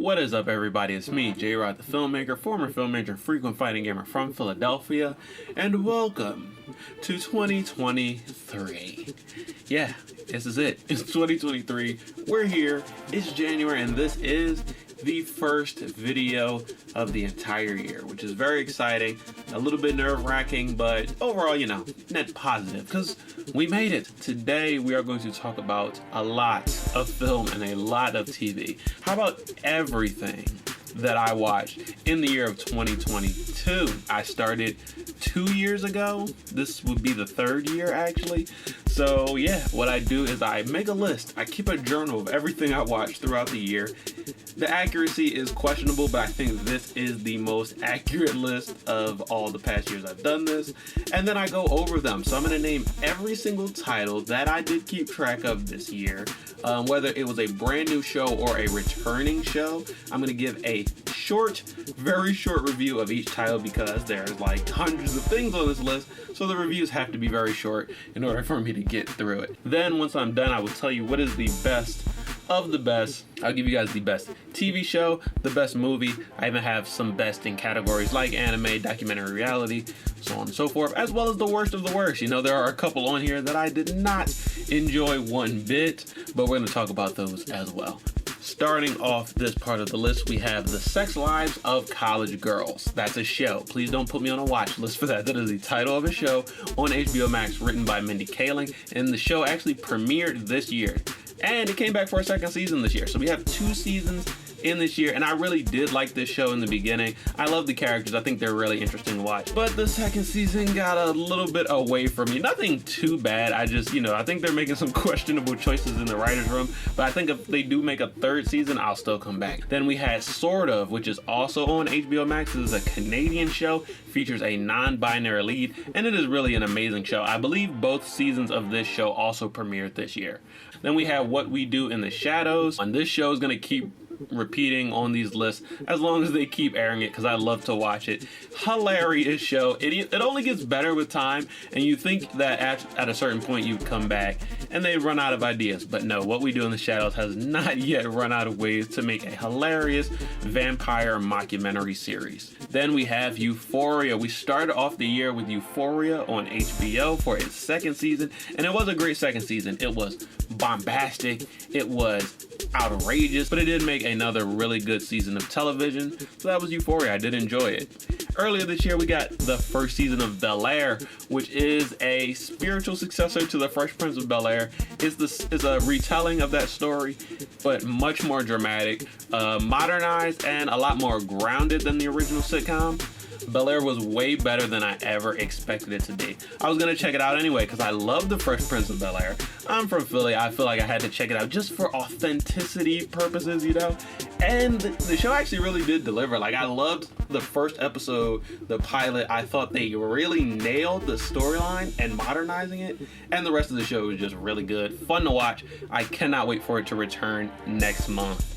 What is up, everybody? It's me, Jrod, the filmmaker, former filmmaker, frequent fighting gamer from Philadelphia, and welcome to 2023. Yeah, this is it. It's 2023. We're here. It's January, and this is the first video of the entire year, which is very exciting, a little bit nerve-wracking, but overall, you know, net positive, because we made it. Today, we are going to talk about a lot of film and a lot of TV. How about everything that I watched in the year of 2022? I started 2 years ago. This would be the third year, actually. So yeah, what I do is I make a list. I keep a journal of everything I watched throughout the year. The accuracy is questionable, but I think this is the most accurate list of all the past years I've done this. And then I go over them. So I'm going to name every single title that I did keep track of this year, whether it was a brand new show or a returning show. I'm going to give a short, very short review of each title because there's like hundreds of things on this list. So the reviews have to be very short in order for me to get through it. Then once I'm done, I will tell you what is the best of the best. I'll give you guys the best TV show, the best movie. I even have some best in categories like anime, documentary, reality, so on and so forth, as well as the worst of the worst. You know, there are a couple on here that I did not enjoy one bit, but we're going to talk about those as well. Starting off this part of the list, we have The Sex Lives of College Girls. That's a show. Please don't put me on a watch list for that. That is the title of a show on HBO Max, written by Mindy Kaling, and the show actually premiered this year. And it came back for a second season this year. So we have 2 seasons in this year, and I really did like this show in the beginning. I love the characters. I think they're really interesting to watch. But the second season got a little bit away from me. Nothing too bad. I just, I think they're making some questionable choices in the writer's room. But I think if they do make a 3rd season, I'll still come back. Then we had Sort Of, which is also on HBO Max. This is a Canadian show, features a non-binary lead, and it is really an amazing show. I believe both seasons of this show also premiered this year. Then we have What We Do in the Shadows. And this show is going to keep repeating on these lists as long as they keep airing it, because I love to watch it. Hilarious show. It only gets better with time, and you think that at a certain point you'd come back and they run out of ideas, but no, What We Do in the Shadows has not yet run out of ways to make a hilarious vampire mockumentary series. Then we have Euphoria. We started off the year with Euphoria on HBO for its 2nd season, and it was a great 2nd season. It was bombastic, it was outrageous, but it did make another really good season of television. So that was Euphoria. I did enjoy it. Earlier this year, we got the 1st season of Bel-Air, which is a spiritual successor to the Fresh Prince of Bel-Air. It's a retelling of that story, but much more dramatic, modernized, and a lot more grounded than the original sitcom. Bel-Air was way better than I ever expected it to be. I was going to check it out anyway because I love the Fresh Prince of Bel-Air. I'm from Philly. I feel like I had to check it out just for authenticity purposes, And the show actually really did deliver. Like, I loved the first episode, the pilot. I thought they really nailed the storyline and modernizing it. And the rest of the show was just really good. Fun to watch. I cannot wait for it to return next month.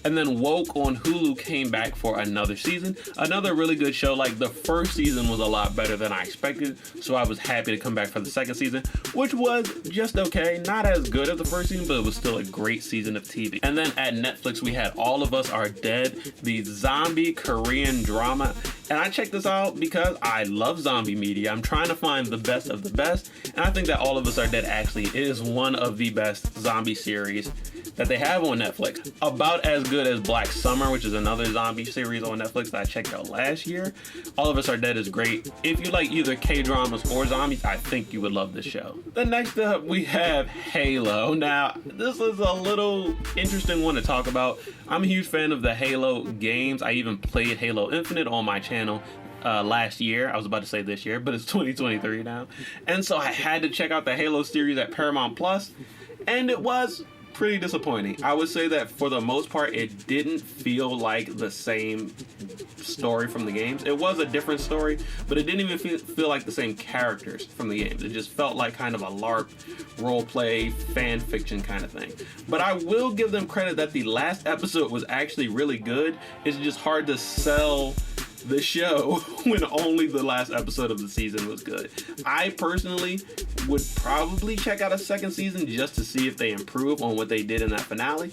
And then Woke on Hulu came back for another season. Another really good show. Like, the 1st season was a lot better than I expected, so I was happy to come back for the 2nd season, which was just okay. Not as good as the 1st season, but it was still a great season of TV. And then at Netflix, we had All of Us Are Dead, the zombie Korean drama. And I checked this out because I love zombie media. I'm trying to find the best of the best, and I think that All of Us Are Dead actually is one of the best zombie series that they have on Netflix. About as good as Black Summer, which is another zombie series on Netflix that I checked out last year. All of Us Are Dead is great. If you like either K-dramas or zombies, I think you would love this show. Then next up, we have Halo. Now, this is a little interesting one to talk about. I'm a huge fan of the Halo games. I even played Halo Infinite on my channel last year. I was about to say this year, but it's 2023 now. And so I had to check out the Halo series at Paramount Plus, and it was pretty disappointing. I would say that for the most part, it didn't feel like the same story from the games. It was a different story, but it didn't even feel like the same characters from the games. It just felt like kind of a LARP, role play, fan fiction kind of thing. But I will give them credit that the last episode was actually really good. It's just hard to sell the show when only the last episode of the season was good. I personally would probably check out a second season just to see if they improve on what they did in that finale,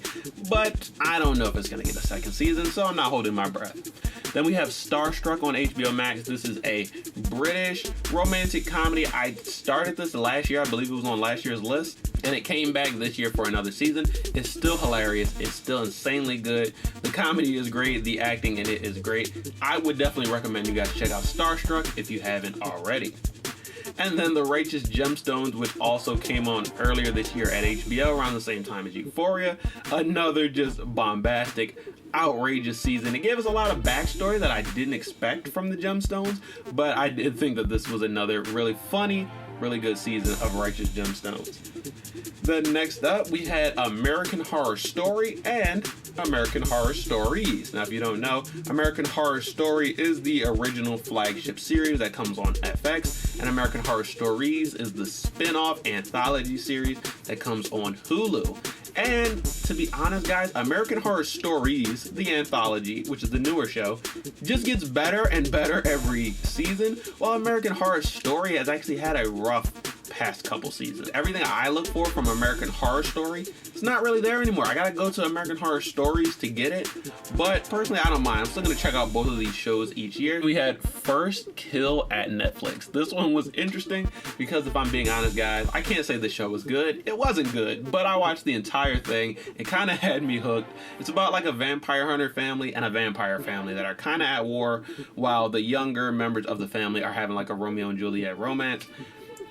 but I don't know if it's gonna get a second season, so I'm not holding my breath. Then we have Starstruck on HBO Max. This is a British romantic comedy. I started this last year. I believe it was on last year's list, and it came back this year for another season. It's still hilarious. It's still insanely good. The comedy is great. The acting in it is great. I would definitely recommend you guys check out Starstruck if you haven't already. And then The Righteous Gemstones, which also came on earlier this year at HBO around the same time as Euphoria. Another just bombastic, outrageous season. It gave us a lot of backstory that I didn't expect from the Gemstones, but I did think that this was another really funny, really good season of Righteous Gemstones. Then next up, we had American Horror Story and American Horror Stories. Now, if you don't know, American Horror Story is the original flagship series that comes on FX, and American Horror Stories is the spin-off anthology series that comes on Hulu. And to be honest, guys, American Horror Stories, the anthology, which is the newer show, just gets better and better every season, while American Horror Story has actually had a rough past couple seasons. Everything I look for from American Horror Story, it's not really there anymore. I gotta go to American Horror Stories to get it, but personally, I don't mind. I'm still gonna check out both of these shows each year. We had First Kill at Netflix. This one was interesting because if I'm being honest, guys, I can't say the show was good. It wasn't good, but I watched the entire thing. It kind of had me hooked. It's about like a vampire hunter family and a vampire family that are kind of at war, while the younger members of the family are having like a Romeo and Juliet romance.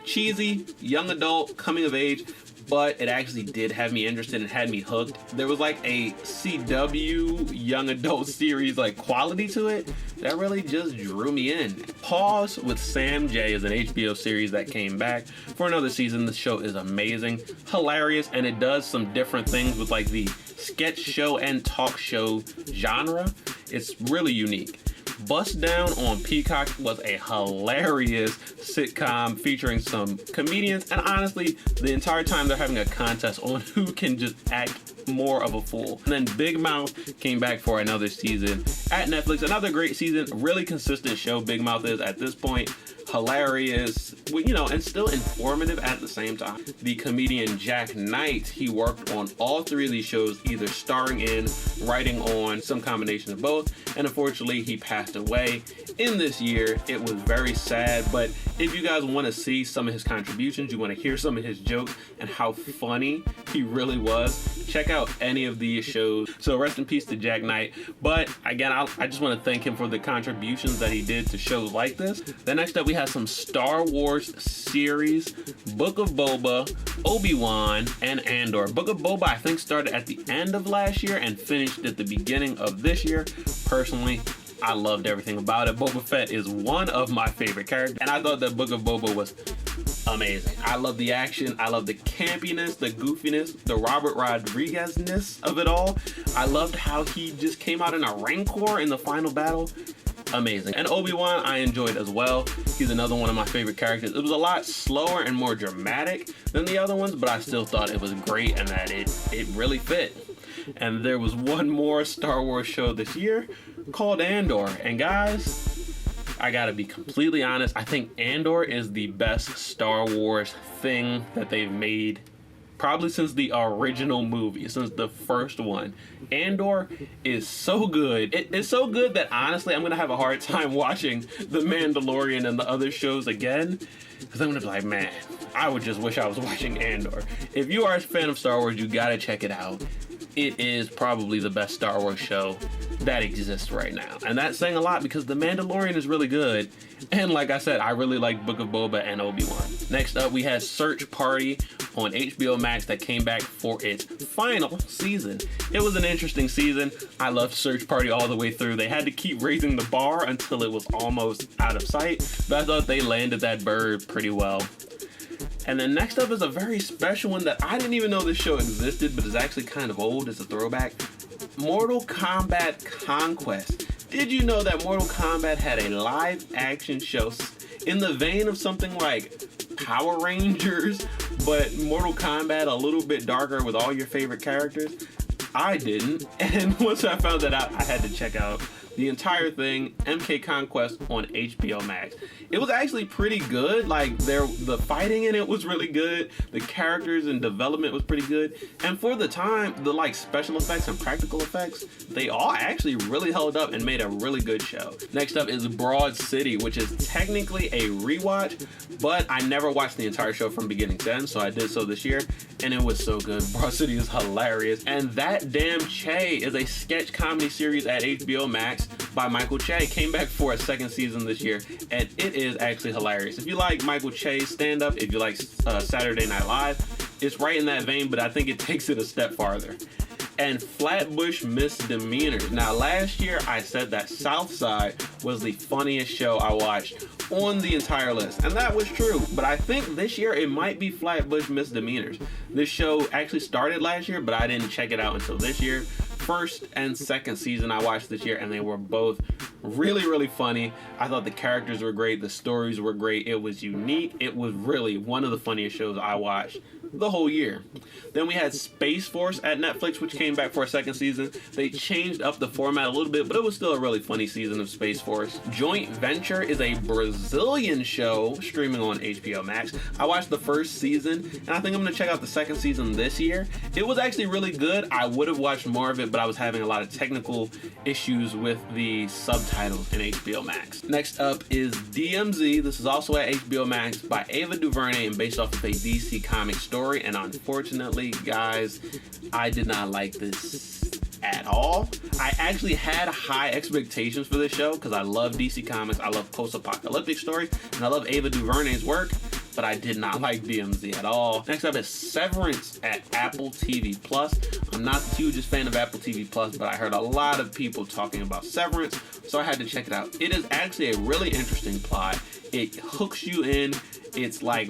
Cheesy, young adult, coming of age, but it actually did have me interested and had me hooked. There was like a CW young adult series like quality to it that really just drew me in. Pause with Sam J is an HBO series that came back for another season. The show is amazing, hilarious, and it does some different things with like the sketch show and talk show genre. It's really unique. Bust Down on Peacock was a hilarious sitcom featuring some comedians, and honestly, the entire time they're having a contest on who can just act more of a fool. And then Big Mouth came back for another season at Netflix. Another great season, really consistent show Big Mouth is at this point. Hilarious, you know, and still informative at the same time. The comedian Jack Knight, he worked on all three of these shows, either starring in, writing on, some combination of both, and unfortunately he passed away in this year. It was very sad, but if you guys want to see some of his contributions, you want to hear some of his jokes and how funny he really was, check out any of these shows. So rest in peace to Jack Knight. But again, I just want to thank him for the contributions that he did to shows like this. Then next up, we have some Star Wars series, Book of Boba, Obi-Wan, and Andor. Book of Boba, I think, started at the end of last year and finished at the beginning of this year. Personally, I loved everything about it. Boba Fett is one of my favorite characters, and I thought that Book of Boba was amazing. I love the action. I love the campiness, the goofiness, the Robert Rodriguez-ness of it all. I loved how he just came out in a Rancor in the final battle. Amazing. And Obi-Wan I enjoyed as well. He's another one of my favorite characters. It was a lot slower and more dramatic than the other ones, but I still thought it was great and that it really fit. And there was one more Star Wars show this year called Andor. And guys, I gotta be completely honest, I think Andor is the best Star Wars thing that they've made probably since the original movie, since the first one. Andor is so good. It's so good that honestly, I'm gonna have a hard time watching The Mandalorian and the other shows again, because I'm gonna be like, man, I would just wish I was watching Andor. If you are a fan of Star Wars, you gotta check it out. It is probably the best Star Wars show that exists right now. And that's saying a lot because The Mandalorian is really good. And like I said, I really like Book of Boba and Obi-Wan. Next up, we had Search Party on HBO Max that came back for its final season. It was an interesting season. I loved Search Party all the way through. They had to keep raising the bar until it was almost out of sight, but I thought they landed that bird pretty well. And then next up is a very special one that I didn't even know this show existed, but is actually kind of old. It's a throwback. Mortal Kombat Conquest. Did you know that Mortal Kombat had a live action show in the vein of something like Power Rangers, but Mortal Kombat a little bit darker with all your favorite characters? I didn't, and once I found that out, I had to check out the entire thing, MK Conquest on HBO Max. It was actually pretty good. Like the fighting in it was really good. The characters and development was pretty good. And for the time, the like special effects and practical effects, they all actually really held up and made a really good show. Next up is Broad City, which is technically a rewatch, but I never watched the entire show from beginning to end, so I did so this year, and it was so good. Broad City is hilarious. And That Damn Che is a sketch comedy series at HBO Max by Michael Che. Came back for a second season this year, and it is actually hilarious. If you like Michael Che's stand-up, if you like Saturday Night Live, it's right in that vein, but I think it takes it a step farther. And Flatbush Misdemeanors. Now, last year I said that Southside was the funniest show I watched on the entire list, and that was true. But I think this year it might be Flatbush Misdemeanors. This show actually started last year, but I didn't check it out until this year. First and second season I watched this year, and they were both really, really funny. I thought the characters were great. The stories were great. It was unique. It was really one of the funniest shows I watched the whole year. Then we had Space Force at Netflix, which came back for a second season. They changed up the format a little bit, but it was still a really funny season of Space Force. Joint Venture is a Brazilian show streaming on HBO Max. I watched the first season, and I think I'm going to check out the second season this year. It was actually really good. I would have watched more of it, but I was having a lot of technical issues with the subtitles in HBO Max. Next up is DMZ. This is also at HBO Max by Ava DuVernay and based off of a DC comic story. And unfortunately, guys, I did not like this at all. I actually had high expectations for this show because I love DC Comics, I love post-apocalyptic stories, and I love Ava DuVernay's work, but I did not like DMZ at all. Next up is Severance at Apple TV Plus. I'm not the hugest fan of Apple TV Plus, but I heard a lot of people talking about Severance, so I had to check it out. It is actually a really interesting plot. It hooks you in. It's like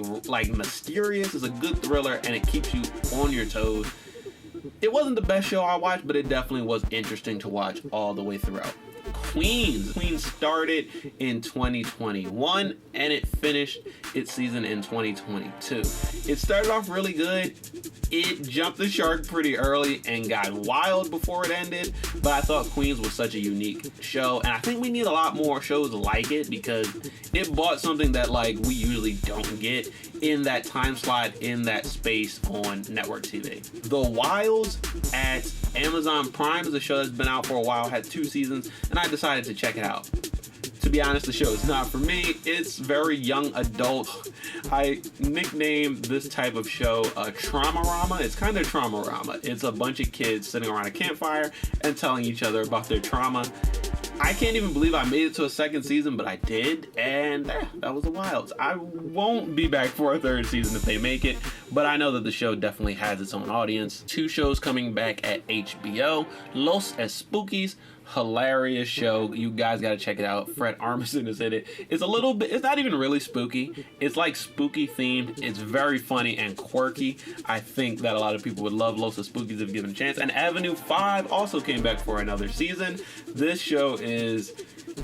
mysterious. It's a good thriller, and it keeps you on your toes. It wasn't the best show I watched, but it definitely was interesting to watch all the way throughout. Queens started in 2021 and it finished its season in 2022. It started off really good. It jumped the shark pretty early and got wild before it ended, but I thought Queens was such a unique show, and I think we need a lot more shows like it because it brought something that like we usually don't get in that time slot, in that space on network TV. The Wilds at Amazon Prime is a show that's been out for a while, had 2 seasons, and I decided to check it out. To be honest, the show is not for me. It's very young adult. I nicknamed this type of show a Trauma-rama. It's kind of Trauma-rama. It's a bunch of kids sitting around a campfire and telling each other about their trauma. I can't even believe I made it to a second season, but I did, and that was the Wilds. I won't be back for a third season if they make it, but I know that the show definitely has its own audience. 2 shows coming back at HBO. Los Espookies, hilarious show. You guys gotta check it out. Fred Armisen is in it. It's a little bit, it's not even really spooky. It's like spooky themed. It's very funny and quirky. I think that a lot of people would love Los Espookies if given a chance. And Avenue 5 also came back for another season. This show is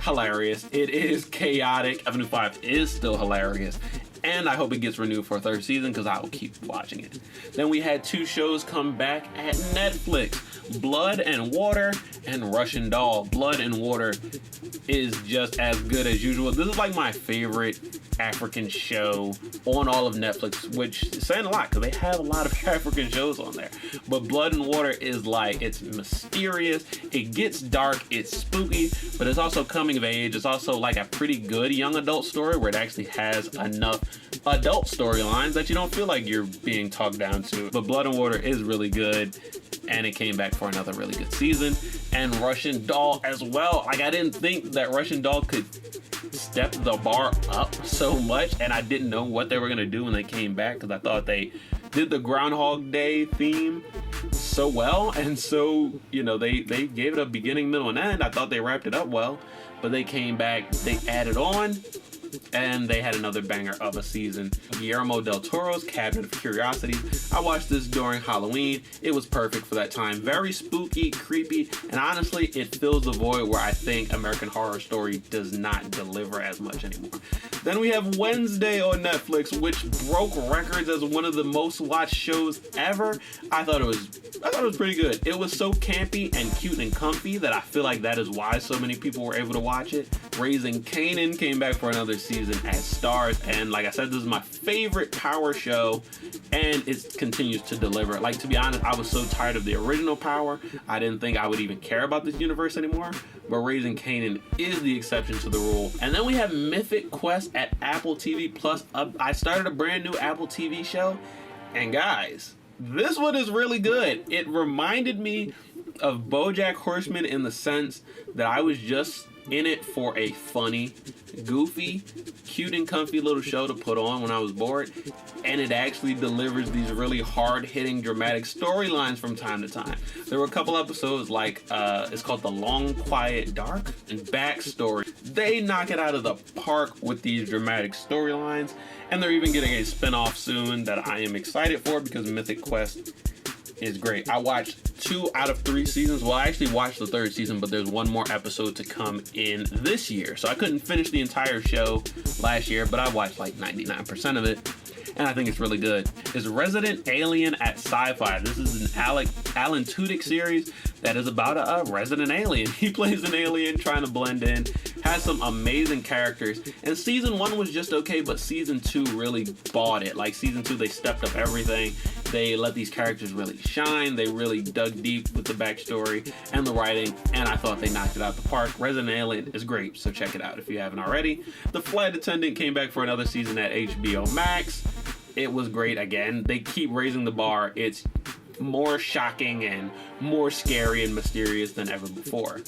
hilarious. It is chaotic. Avenue 5 is still hilarious. And I hope it gets renewed for a third season because I will keep watching it. Then we had 2 shows come back at Netflix. Blood and Water and Russian Doll. Blood and Water is just as good as usual. This is like my favorite African show on all of Netflix, which is saying a lot because they have a lot of African shows on there. But Blood and Water is like, it's mysterious, it gets dark, it's spooky, but it's also coming of age. It's also like a pretty good young adult story where it actually has enough adult storylines that you don't feel like you're being talked down to. But Blood and Water is really good, and it came back for another really good season. And Russian Doll as well. Like, I didn't think that Russian Doll could step the bar up so much, and I didn't know what they were gonna do when they came back because I thought they did the Groundhog Day theme so well, and so, you know, they gave it a beginning, middle, and end. I thought they wrapped it up well, but they came back, they added on, And they had another banger of a season. Guillermo del Toro's Cabinet of Curiosities. I watched this during Halloween. It was perfect for that time. Very spooky, creepy, and honestly, it fills the void where I think American Horror Story does not deliver as much anymore. Then we have Wednesday on Netflix, which broke records as one of the most watched shows ever. I thought it was pretty good. It was so campy and cute and comfy that I feel like that is why so many people were able to watch it. Raising Kanan came back for another season as stars, and like I said, this is my favorite Power show, and it continues to deliver. Like, to be honest, I was so tired of the original Power, I didn't think I would even care about this universe anymore, but Raising Kanan is the exception to the rule. And then we have Mythic Quest at Apple TV Plus. I started a brand new Apple TV show, and guys, this one is really good. It reminded me of BoJack Horseman in the sense that I was just in it for a funny, goofy, cute and comfy little show to put on when I was bored, and it actually delivers these really hard-hitting, dramatic storylines from time to time. There were a couple episodes like, it's called The Long Quiet Dark and Backstory. They knock it out of the park with these dramatic storylines, and they're even getting a spin-off soon that I am excited for because Mythic Quest is great. I watched 2 out of 3 seasons. Well, I actually watched the 3rd season, but there's one more episode to come in this year. So I couldn't finish the entire show last year, but I watched like 99% of it, and I think it's really good. It's Resident Alien at Sci-Fi. This is an Alan Tudyk series that is about a resident alien. He plays an alien trying to blend in, has some amazing characters, and season 1 was just okay, but season 2 really bought it. Like, season 2, they stepped up everything. They let these characters really shine. They really dug deep with the backstory and the writing, and I thought they knocked it out the park. Resident Alien is great, so check it out if you haven't already. The Flight Attendant came back for another season at HBO Max. It was great again. They keep raising the bar. It's more shocking and more scary and mysterious than ever before.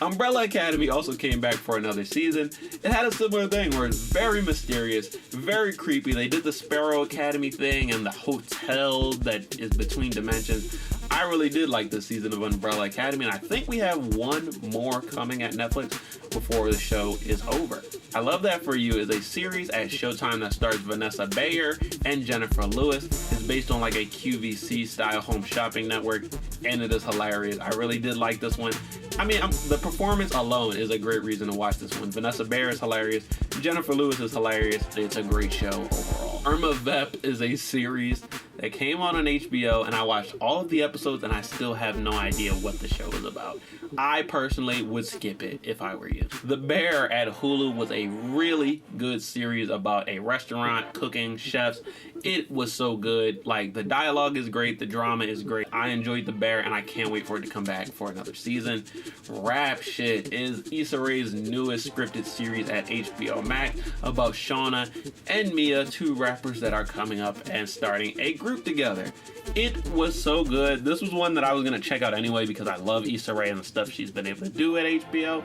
Umbrella Academy also came back for another season. It had a similar thing where it's very mysterious, very creepy. They did the Sparrow Academy thing and the hotel that is between dimensions. I really did like this season of Umbrella Academy, and I think we have one more coming at Netflix before the show is over. I Love That For You is a series at Showtime that stars Vanessa Bayer and Jennifer Lewis. It's based on like a QVC style home shopping network, and it is hilarious. I really did like this one. I mean, the performance alone is a great reason to watch this one. Vanessa Bayer is hilarious. Jennifer Lewis is hilarious. It's a great show overall. Irma Vep is a series that came on HBO, and I watched all of the episodes, and I still have no idea what the show is about. I personally would skip it if I were you. The Bear at Hulu was a really good series about a restaurant, cooking, chefs. It was so good. Like, the dialogue is great, the drama is great. I enjoyed The Bear, and I can't wait for it to come back for another season. Rap Shit is Issa Rae's newest scripted series at HBO Max about Shauna and Mia, 2 rappers that are coming up and starting a group together. It was so good. This was one that I was going to check out anyway because I love Issa Rae and the stuff she's been able to do at HBO.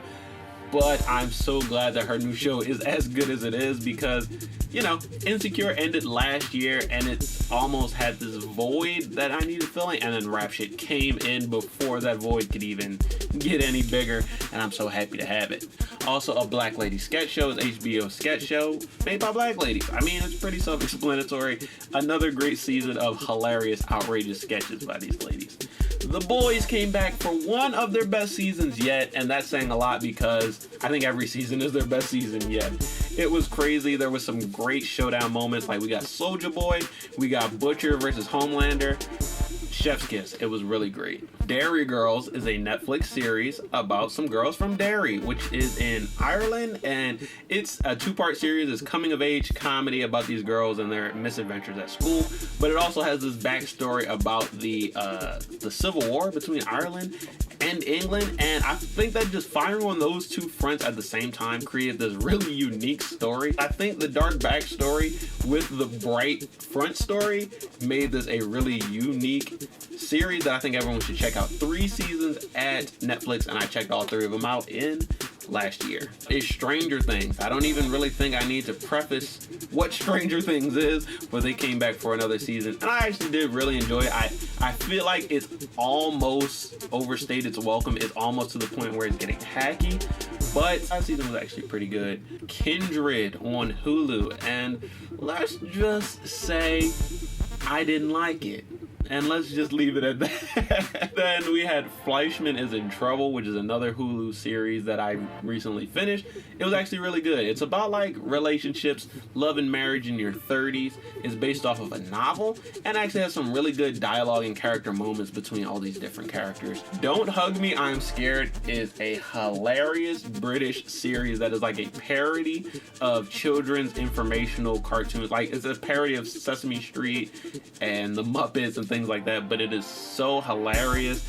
But I'm so glad that her new show is as good as it is because, you know, Insecure ended last year and it almost had this void that I needed filling, and then Rap Shit came in before that void could even get any bigger, and I'm so happy to have it. Also, a Black Lady sketch show is HBO sketch show made by Black ladies. I mean, it's pretty self-explanatory. Another great season of hilarious, outrageous sketches by these ladies. The Boys came back for one of their best seasons yet, and that's saying a lot because I think every season is their best season yet. It was crazy. There was some great showdown moments, like we got Soulja Boy, we got Butcher versus Homelander. Chef's kiss. It was really great. Derry Girls is a Netflix series about some girls from Derry, which is in Ireland, and it's a 2-part series. It's coming-of-age comedy about these girls and their misadventures at school, but it also has this backstory about the Civil War between Ireland and England, and I think that just firing on those 2 fronts at the same time created this really unique story. I think the dark backstory with the bright front story made this a really unique series that I think everyone should check out. 3 seasons at Netflix, and I checked all 3 of them out in last year. It's Stranger Things. I don't even really think I need to preface what Stranger Things is, but they came back for another season, and I actually did really enjoy it. I feel like it's almost overstayed its welcome. It's almost to the point where it's getting hacky, but last season was actually pretty good. Kindred on Hulu, and let's just say I didn't like it. And let's just leave it at that. Then we had Fleischman is in Trouble, which is another Hulu series that I recently finished. It was actually really good. It's about like relationships, love and marriage in your 30s. It's based off of a novel and actually has some really good dialogue and character moments between all these different characters. Don't Hug Me, I'm Scared is a hilarious British series that is like a parody of children's informational cartoons. Like, it's a parody of Sesame Street and the Muppets and things like that, but it is so hilarious.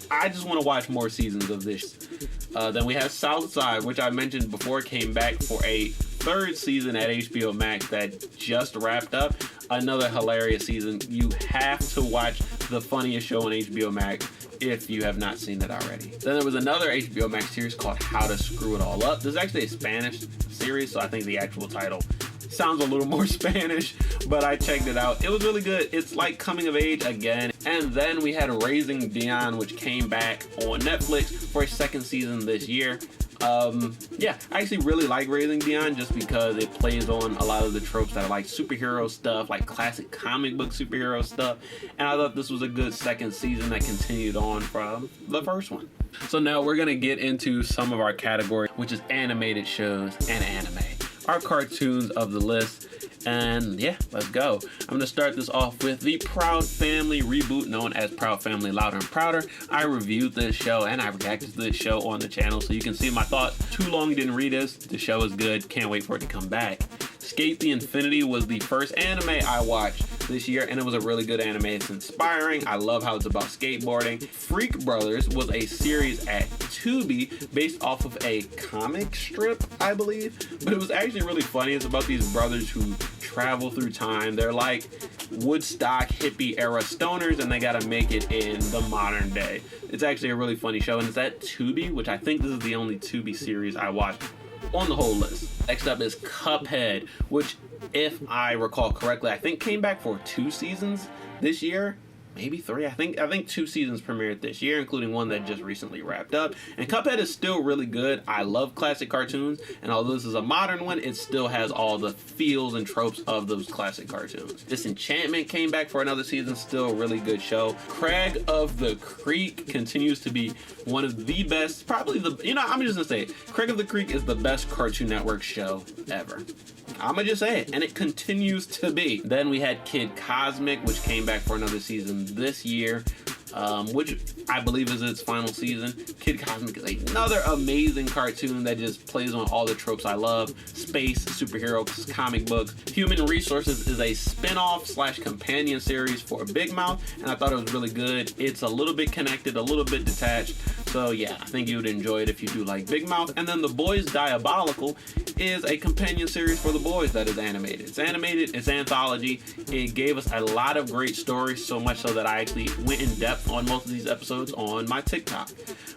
I just want to watch more seasons of this. Then we have Southside, which I mentioned before, came back for a third season at HBO Max that just wrapped up. Another hilarious season. You have to watch the funniest show on HBO Max if you have not seen it already. Then there was another HBO Max series called How to Screw It All Up. This is actually a Spanish series, so I think the actual title sounds a little more Spanish, but I checked it out. It was really good. It's like coming of age again. And then we had Raising Dion, which came back on Netflix for a second season this year. Yeah, I actually really like Raising Dion just because it plays on a lot of the tropes that are like superhero stuff, like classic comic book superhero stuff. And I thought this was a good second season that continued on from the first one. So now we're gonna get into some of our categories, which is animated shows and anime. Our cartoons of the list. And yeah, let's go. I'm going to start this off with the Proud Family reboot known as Proud Family Louder and Prouder. I reviewed this show and I reacted to this show on the channel, so you can see my thoughts. Too Long Didn't Read This. The show is good. Can't wait for it to come back. Skate the Infinity was the first anime I watched this year, and it was a really good anime. It's inspiring. I love how it's about skateboarding. Freak Brothers was a series at Tubi based off of a comic strip, I believe, but it was actually really funny. It's about these brothers who travel through time. They're like Woodstock hippie era stoners, and they gotta make it in the modern day. It's actually a really funny show, and it's at Tubi, which I think this is the only Tubi series I watched on the whole list. Next up is Cuphead, which, if I recall correctly, I think came back for 2 seasons this year. Maybe 3. I think 2 seasons premiered this year, including one that just recently wrapped up. And Cuphead is still really good. I love classic cartoons, and although this is a modern one, it still has all the feels and tropes of those classic cartoons. Disenchantment came back for another season, still a really good show. Craig of the Creek continues to be one of the best, probably the, I'm just gonna say it. Craig of the Creek is the best Cartoon Network show ever. I'm gonna just say it, and it continues to be. Then we had Kid Cosmic, which came back for another season this year, which I believe is its final season. Kid Cosmic is another amazing cartoon that just plays on all the tropes I love. Space, superheroes, comic books. Human Resources is a spin-off / companion series for Big Mouth, and I thought it was really good. It's a little bit connected, a little bit detached, so yeah, I think you would enjoy it if you do like Big Mouth. And then The Boys Diabolical is a companion series for The Boys that is animated. It's animated, it's anthology. It gave us a lot of great stories, so much so that I actually went in depth on most of these episodes on my TikTok.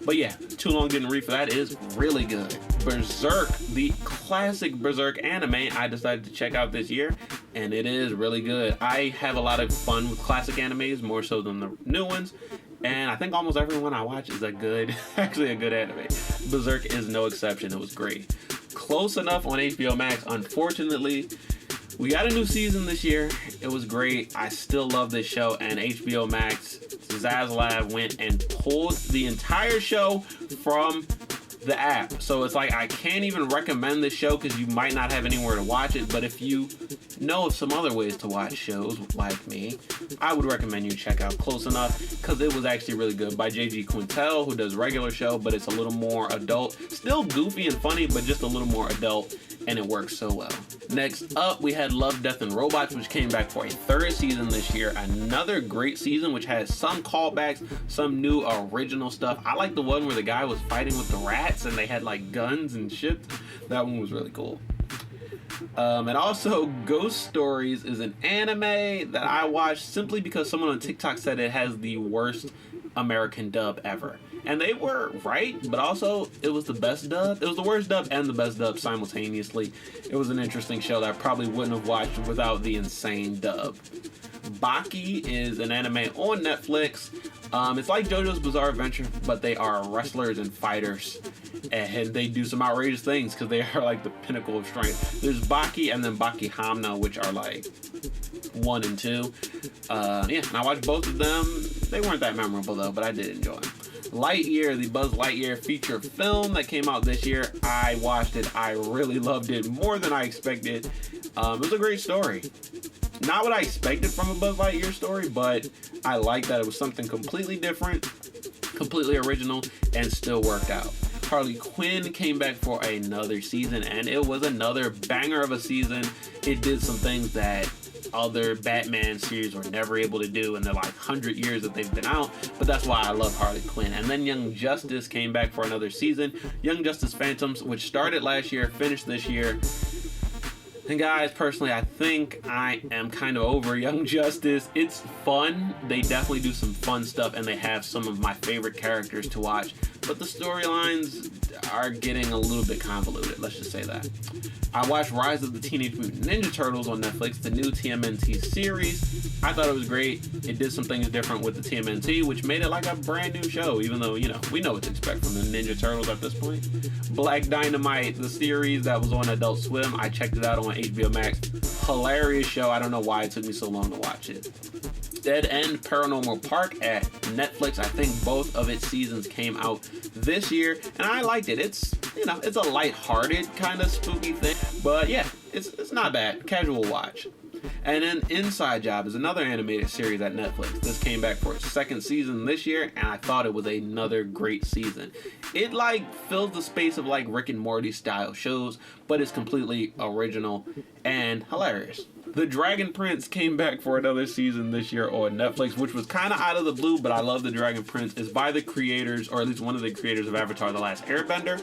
But yeah, Too Long Didn't Read for that is really good. Berserk, the classic Berserk anime, I decided to check out this year, and it is really good. I have a lot of fun with classic animes, more so than the new ones. And I think almost everyone I watch is actually a good anime. Berserk is no exception. It was great. Close Enough on HBO Max. Unfortunately, we got a new season this year. It was great. I still love this show, and HBO Max, Zaslav went and pulled the entire show from the app. So it's like I can't even recommend this show because you might not have anywhere to watch it, but if you know of some other ways to watch shows like me, I would recommend you check out Close Enough because it was actually really good, by JG Quintel, who does regular show, but it's a little more adult. Still goofy and funny, but just a little more adult, and it works so well. Next up, we had Love, Death, and Robots, which came back for a 3rd season this year. Another great season, which has some callbacks, some new original stuff. I like the one where the guy was fighting with the rats and they had like guns and shit. That one was really cool. And also, Ghost Stories is an anime that I watched simply because someone on TikTok said it has the worst American dub ever. And they were right, but also it was the best dub. It was the worst dub and the best dub simultaneously. It was an interesting show that I probably wouldn't have watched without the insane dub. Baki is an anime on Netflix. It's like JoJo's Bizarre Adventure, but they are wrestlers and fighters. and they do some outrageous things because they are like the pinnacle of strength. There's Baki and then Baki Hamna, which are like 1 and 2. Yeah, and I watched both of them. They weren't that memorable though, but I did enjoy them. Lightyear, the Buzz Lightyear feature film that came out this year. I watched it. I really loved it more than I expected. It was a great story. Not what I expected from a Buzz Lightyear story, but I liked that it was something completely different, completely original, and still worked out. Harley Quinn came back for another season, and it was another banger of a season. It did some things that other Batman series were never able to do in the like 100 years that they've been out, but that's why I love Harley Quinn. And then Young Justice came back for another season. Young Justice Phantoms, which started last year, finished this year. And guys, personally, I think I am kind of over Young Justice. It's fun. They definitely do some fun stuff, and they have some of my favorite characters to watch. But the storylines are getting a little bit convoluted, let's just say that. I watched Rise of the Teenage Mutant Ninja Turtles on Netflix, the new TMNT series. I thought it was great. It did some things different with the TMNT, which made it like a brand new show, even though, you know, we know what to expect from the Ninja Turtles at this point. Black Dynamite, the series that was on Adult Swim, I checked it out on HBO Max. Hilarious show. I don't know why it took me so long to watch it. Dead End Paranormal Park at Netflix. I think both of its seasons came out this year, and I liked it. It's, you know, it's a lighthearted kind of spooky thing, but yeah, it's not bad. Casual watch. And then Inside Job is another animated series at Netflix. This came back for its second season this year, and I thought it was another great season. It like fills the space of like Rick and Morty style shows, but it's completely original and hilarious. The Dragon Prince came back for another season this year on Netflix, which was kind of out of the blue, but I love The Dragon Prince. It's by the creators, or at least one of the creators of Avatar: The Last Airbender.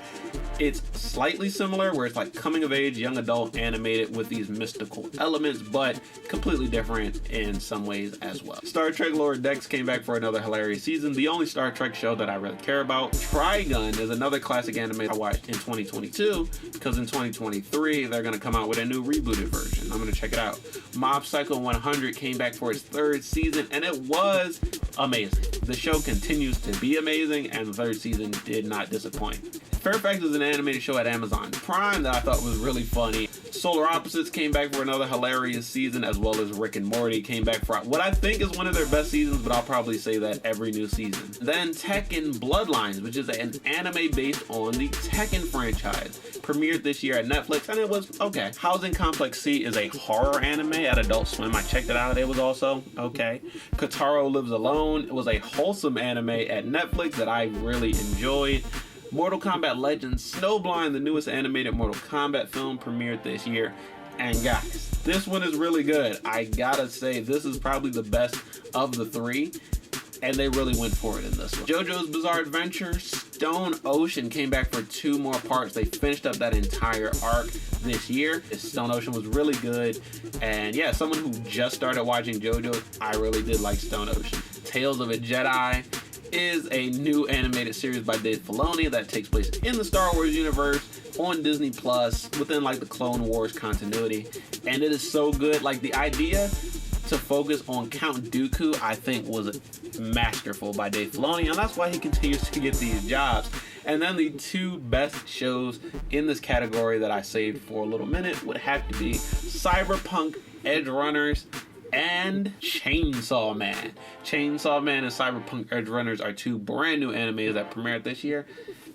It's slightly similar, where it's like coming of age, young adult animated with these mystical elements, but completely different in some ways as well. Star Trek Lower Decks came back for another hilarious season, the only Star Trek show that I really care about. Trigun is another classic anime I watched in 2022, because in 2023, they're going to come out with a new rebooted version. I'm going to check it out. Mob Psycho 100 came back for its third season, and it was amazing. The show continues to be amazing, and the third season did not disappoint. Fairfax is an animated show at Amazon Prime that I thought was really funny. Solar Opposites came back for another hilarious season, as well as Rick and Morty came back for what I think is one of their best seasons, but I'll probably say that every new season. Then Tekken Bloodlines, which is an anime based on the Tekken franchise, premiered this year at Netflix, and it was okay. Housing Complex C is a horror anime at Adult Swim. I checked it out. It was also okay. Kotaro Lives Alone. It was a wholesome anime at Netflix that I really enjoyed. Mortal Kombat Legends Snowblind, the newest animated Mortal Kombat film, premiered this year. And guys, this one is really good. I gotta say, this is probably the best of the three, and they really went for it in this one. JoJo's Bizarre Adventure Stone Ocean came back for 2 more parts. They finished up that entire arc this year. Stone Ocean was really good, and yeah, someone who just started watching JoJo, I really did like Stone Ocean. Tales of a Jedi is a new animated series by Dave Filoni that takes place in the Star Wars universe on Disney Plus within like the Clone Wars continuity, and it is so good. Like, the idea to focus on Count Dooku, I think, was masterful by Dave Filoni, and that's why he continues to get these jobs. And then the 2 best shows in this category that I saved for a little minute would have to be Cyberpunk Edge Runners and Chainsaw Man. Chainsaw Man and Cyberpunk Edge Runners are 2 brand new animes that premiered this year,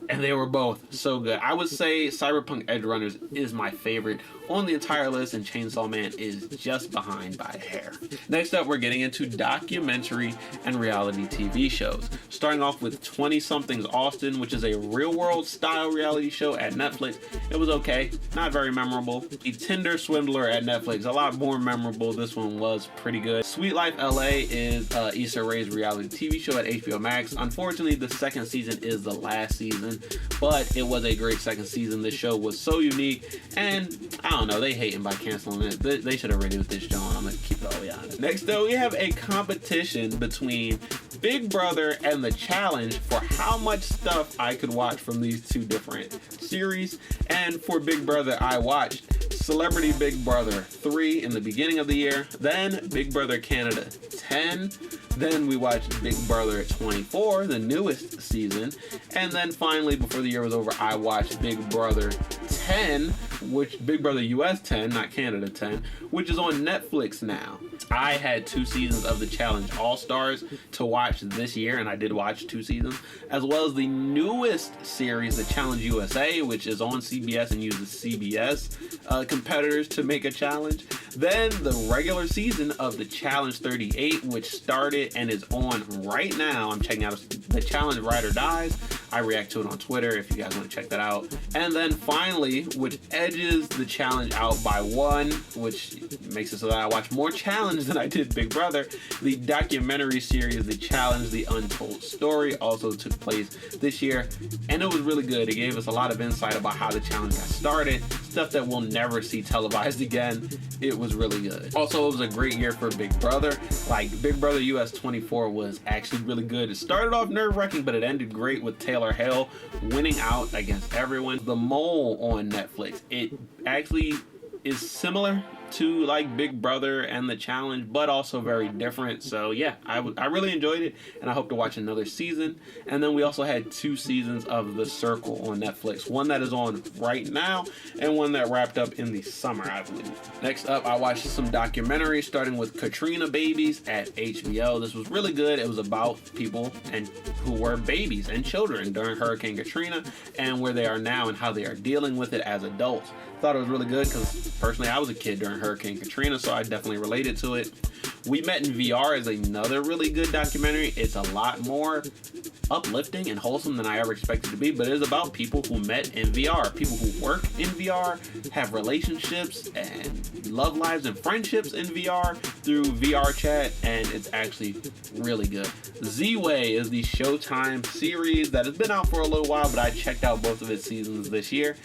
and they were both so good. I would say Cyberpunk Edge Runners is my favorite on the entire list, and Chainsaw Man is just behind by a hair. Next up, we're getting into documentary and reality TV shows. Starting off with 20 Somethings Austin, which is a real-world style reality show at Netflix. It was okay, not very memorable. The Tinder Swindler at Netflix, a lot more memorable. This one was pretty good. Sweet Life LA is Issa Rae's reality TV show at HBO Max. Unfortunately, the second season is the last season, but it was a great second season. This show was so unique, and I don't know, they hating by canceling it. They should have renewed this show. I'm gonna keep it all the way honest. Next though, we have a competition between Big Brother and The Challenge for how much stuff I could watch from these 2 different series. And for Big Brother, I watched Celebrity Big Brother 3 in the beginning of the year, then Big Brother Canada 10, Then we watched Big Brother 24, the newest season. And then finally, before the year was over, I watched Big Brother 10, which Big Brother US 10, not Canada 10, which is on Netflix now. I had 2 seasons of the Challenge All-Stars to watch this year, and I did watch 2 seasons, as well as the newest series, the Challenge USA, which is on CBS and uses CBS competitors to make a challenge. Then the regular season of the Challenge 38, which started and is on right now. I'm checking out the Challenge Ride or Dies. I react to it on Twitter if you guys want to check that out. And then finally, which edges the challenge out by 1, which makes it so that I watch more Challenge than I did Big Brother, the documentary series, The Challenge, The Untold Story, also took place this year, and it was really good. It gave us a lot of insight about how the challenge got started, stuff that we'll never see televised again. It was really good. Also, it was a great year for Big Brother. Like, Big Brother US 24 was actually really good. It started off nerve-wracking, but it ended great with Taylor Hale winning out against everyone. The Mole on Netflix, it actually is similar to like Big Brother and the Challenge, but also very different. So yeah, I really enjoyed it, and I hope to watch another season. And then we also had 2 seasons of The Circle on Netflix, one that is on right now and one that wrapped up in the summer, I believe. Next up, I watched some documentaries, starting with Katrina Babies at HBO. This was really good. It was about people and who were babies and children during Hurricane Katrina and where they are now and how they are dealing with it as adults. Thought it was really good because personally I was a kid during Hurricane Katrina, so I definitely related to it. We Met in VR is another really good documentary. It's a lot more uplifting and wholesome than I ever expected to be, but it is about people who met in VR, people who work in VR, have relationships and love lives and friendships in VR through VR chat, and it's actually really good. Z-Way is the Showtime series that has been out for a little while, but I checked out both of its seasons this year.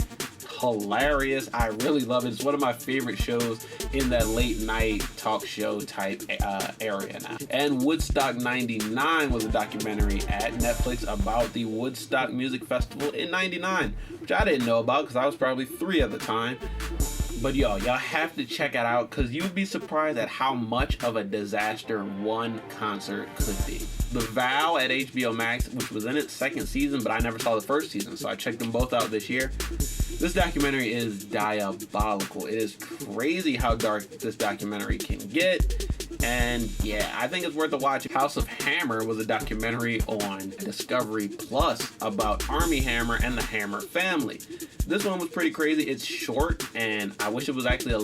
Hilarious. I really love it. It's one of my favorite shows in that late night talk show type area now. And Woodstock 99 was a documentary at Netflix about the Woodstock Music Festival in 99, which I didn't know about because I was probably 3 at the time. But y'all have to check it out because you'd be surprised at how much of a disaster one concert could be. The Vow at HBO Max, which was in its 2nd season, but I never saw the 1st season, so I checked them both out this year. This documentary is diabolical. It is crazy how dark this documentary can get. And yeah, I think it's worth a watch. House of Hammer was a documentary on Discovery Plus about Armie Hammer and the Hammer family. This one was pretty crazy. It's short, and I wish it was actually a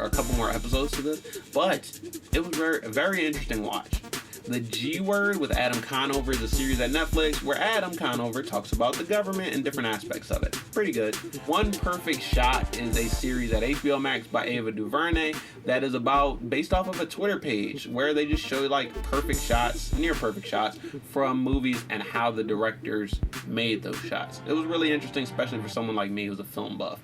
couple more episodes to this, but it was a very interesting watch. The G Word with Adam Conover is a series at Netflix where Adam Conover talks about the government and different aspects of it. Pretty good. One Perfect Shot is a series at HBO Max by Ava DuVernay that is based off of a Twitter page where they just show like perfect shots, near perfect shots from movies and how the directors made those shots. It was really interesting, especially for someone like me who's a film buff.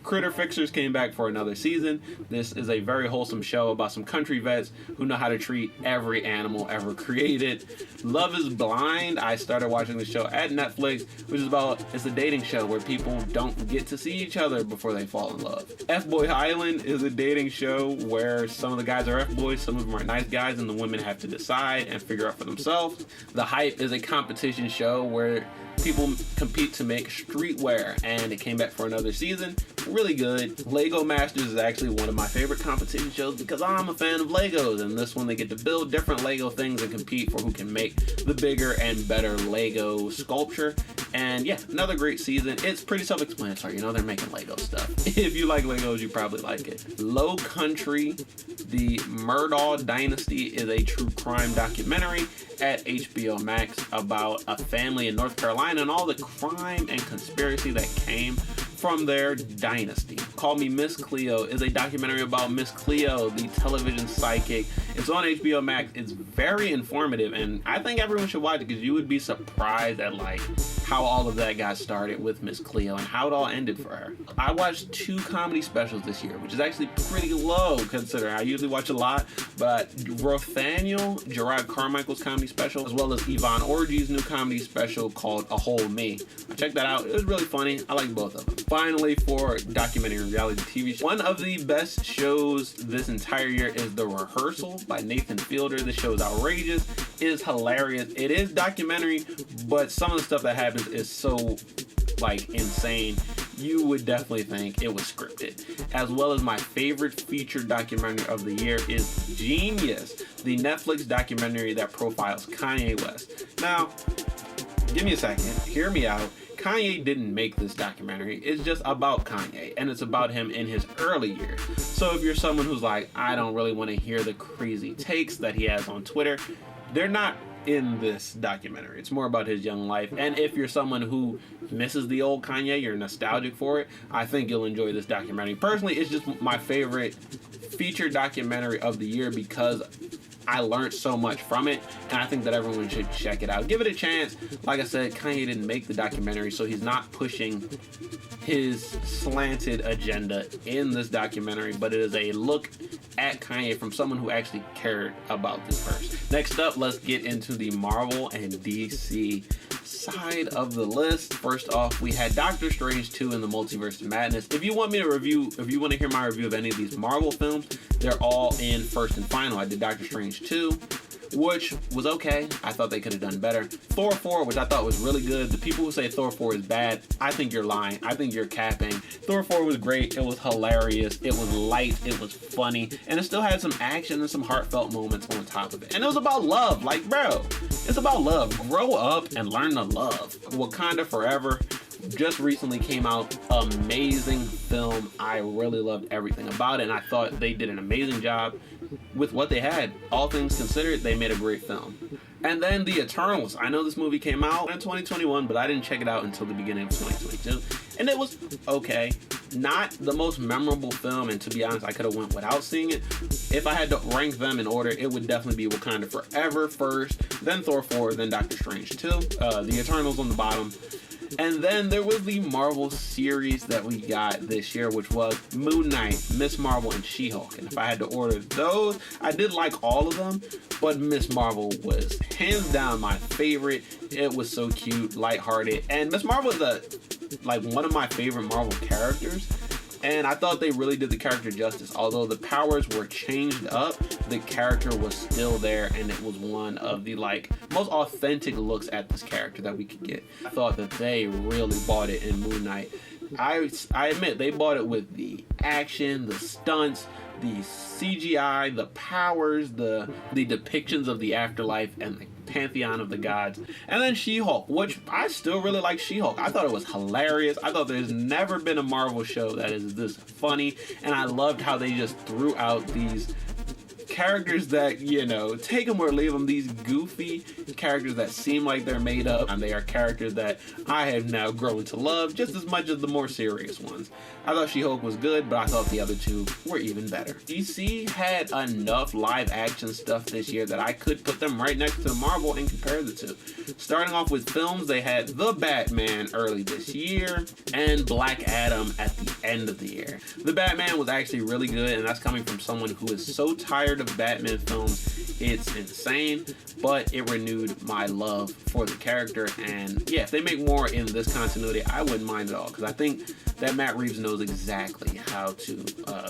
Critter Fixers came back for another season. This is a very wholesome show about some country vets who know how to treat every animal ever created. Love is Blind. I started watching the show at Netflix, which is it's a dating show where people don't get to see each other before they fall in love. F-Boy Island is a dating show where some of the guys are F-boys, some of them are nice guys, and the women have to decide and figure out for themselves. The Hype is a competition show where people compete to make streetwear, and it came back for another season. Really good. Lego Masters is actually one of my favorite competition shows because I'm a fan of Legos, and this one they get to build different Lego things and compete for who can make the bigger and better Lego sculpture. And yeah, another great season. It's pretty self-explanatory, they're making Lego stuff. If you like Legos, you probably like it. Low Country, the Murdaugh Dynasty is a true crime documentary at HBO Max about a family in North Carolina and all the crime and conspiracy that came from their dynasty. Call Me Miss Cleo is a documentary about Miss Cleo, the television psychic. It's on HBO Max. It's very informative, and I think everyone should watch it because you would be surprised at how all of that got started with Miss Cleo and how it all ended for her. I watched 2 comedy specials this year, which is actually pretty low considering I usually watch a lot, but Rothaniel, Jrod Carmichael's comedy special, as well as Yvonne Orji's new comedy special called A Whole Me. I checked that out. It was really funny. I like both of them. Finally, for documentary and reality TV show. One of the best shows this entire year is The Rehearsal by Nathan Fielder. This show is outrageous. It is hilarious. It is documentary, but some of the stuff that happens is so like insane. You would definitely think it was scripted. As well as my favorite featured documentary of the year is Genius, the Netflix documentary that profiles Kanye West. Now, give me a second. Hear me out. Kanye didn't make this documentary. It's just about Kanye, and it's about him in his early years. So if you're someone who's like, I don't really want to hear the crazy takes that he has on Twitter, they're not in this documentary. It's more about his young life. And if you're someone who misses the old Kanye, you're nostalgic for it, I think you'll enjoy this documentary. Personally, it's just my favorite feature documentary of the year because I learned so much from it, and I think that everyone should check it out. Give it a chance. Like I said, Kanye didn't make the documentary, so he's not pushing his slanted agenda in this documentary, but it is a look at Kanye from someone who actually cared about this person. Next up, let's get into the Marvel and DC side of the list. First off, we had Doctor Strange 2 in the Multiverse of Madness. If you want me to review, if you want to hear my review of any of these Marvel films, they're all in first and final. I did Doctor Strange 2, which was okay. I thought they could have done better. Thor 4, which I thought was really good. The people who say Thor 4 is bad, I think you're lying. I think you're capping. Thor 4 was great. It was hilarious. It was light. It was funny. And it still had some action and some heartfelt moments on top of it. And it was about love. Like, bro, it's about love. Grow up and learn to love. Wakanda Forever just recently came out. Amazing film. I really loved everything about it, and I thought they did an amazing job with what they had. All things considered, they made a great film. And then The Eternals. I know this movie came out in 2021, but I didn't check it out until the beginning of 2022, and it was okay. Not the most memorable film, and to be honest, I could have went without seeing it. If I had to rank them in order, it would definitely be Wakanda Forever first, then Thor 4, then Doctor Strange 2, The Eternals on the bottom. And then there was the Marvel series that we got this year, which was Moon Knight, Miss Marvel, and She-Hulk. And if I had to order those, I did like all of them, but Miss Marvel was hands down my favorite. It was so cute, lighthearted, and Miss Marvel is one of my favorite Marvel characters. And I thought they really did the character justice. Although the powers were changed up, the character was still there, and it was one of the most authentic looks at this character that we could get. I thought that they really bought it in Moon Knight. I admit they bought it with the action, the stunts, the CGI, the powers, the depictions of the afterlife, and the pantheon of the gods. And then She-Hulk, which I still really like She-Hulk. I thought it was hilarious. I thought there's never been a Marvel show that is this funny, and I loved how they just threw out these characters that, take them or leave them, these goofy characters that seem like they're made up, and they are characters that I have now grown to love just as much as the more serious ones. I thought She-Hulk was good, but I thought the other two were even better. DC had enough live action stuff this year that I could put them right next to Marvel and compare the two. Starting off with films, they had The Batman early this year and Black Adam at the end of the year. The Batman was actually really good, and that's coming from someone who is so tired of Batman films, it's insane, but it renewed my love for the character. And yeah, if they make more in this continuity, I wouldn't mind at all, because I think that Matt Reeves knows exactly how to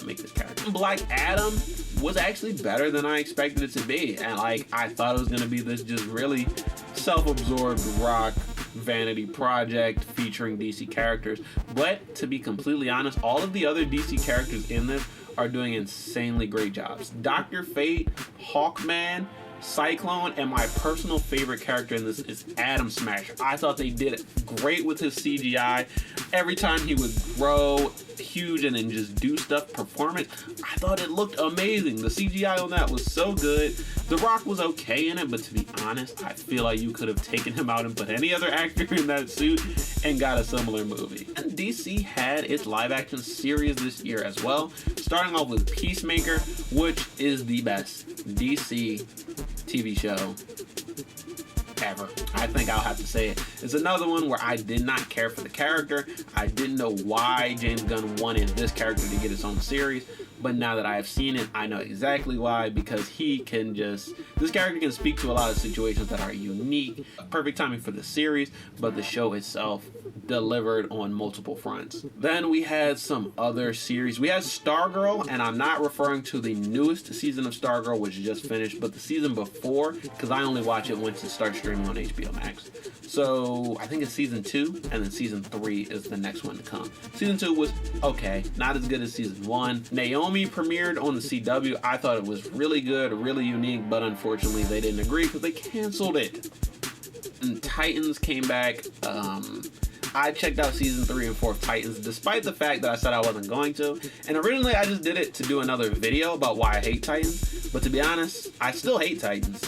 make this character. Black Adam was actually better than I expected it to be, and I thought it was going to be this just really self-absorbed rock vanity project featuring DC characters, but to be completely honest, all of the other DC characters in this are doing insanely great jobs. Dr. Fate, Hawkman, Cyclone, and my personal favorite character in this is Atom Smasher. I thought they did it great with his CGI. Every time he would grow huge and then just do stuff, performance, I thought it looked amazing. The CGI on that was so good. The Rock was okay in it, but to be honest, I feel like you could have taken him out and put any other actor in that suit and got a similar movie. And DC had its live action series this year as well, starting off with Peacemaker, which is the best DC TV show ever. I think I'll have to say it. It's another one where I did not care for the character. I didn't know why James Gunn wanted this character to get its own series, but now that I have seen it, I know exactly why, because this This character can speak to a lot of situations that are unique, perfect timing for the series, but the show itself delivered on multiple fronts. Then we had some other series. We had Stargirl, and I'm not referring to the newest season of Stargirl, which just finished, but the season before, because I only watch it once it starts streaming on HBO Max. So I think it's season 2, and then season 3 is the next one to come. Season 2 was okay, not as good as season 1. Naomi premiered on the CW. I thought it was really good, really unique, but unfortunately they didn't agree because they canceled it. And Titans came back. I checked out season 3 and 4 of Titans, despite the fact that I said I wasn't going to. And originally I just did it to do another video about why I hate Titans. But to be honest, I still hate Titans.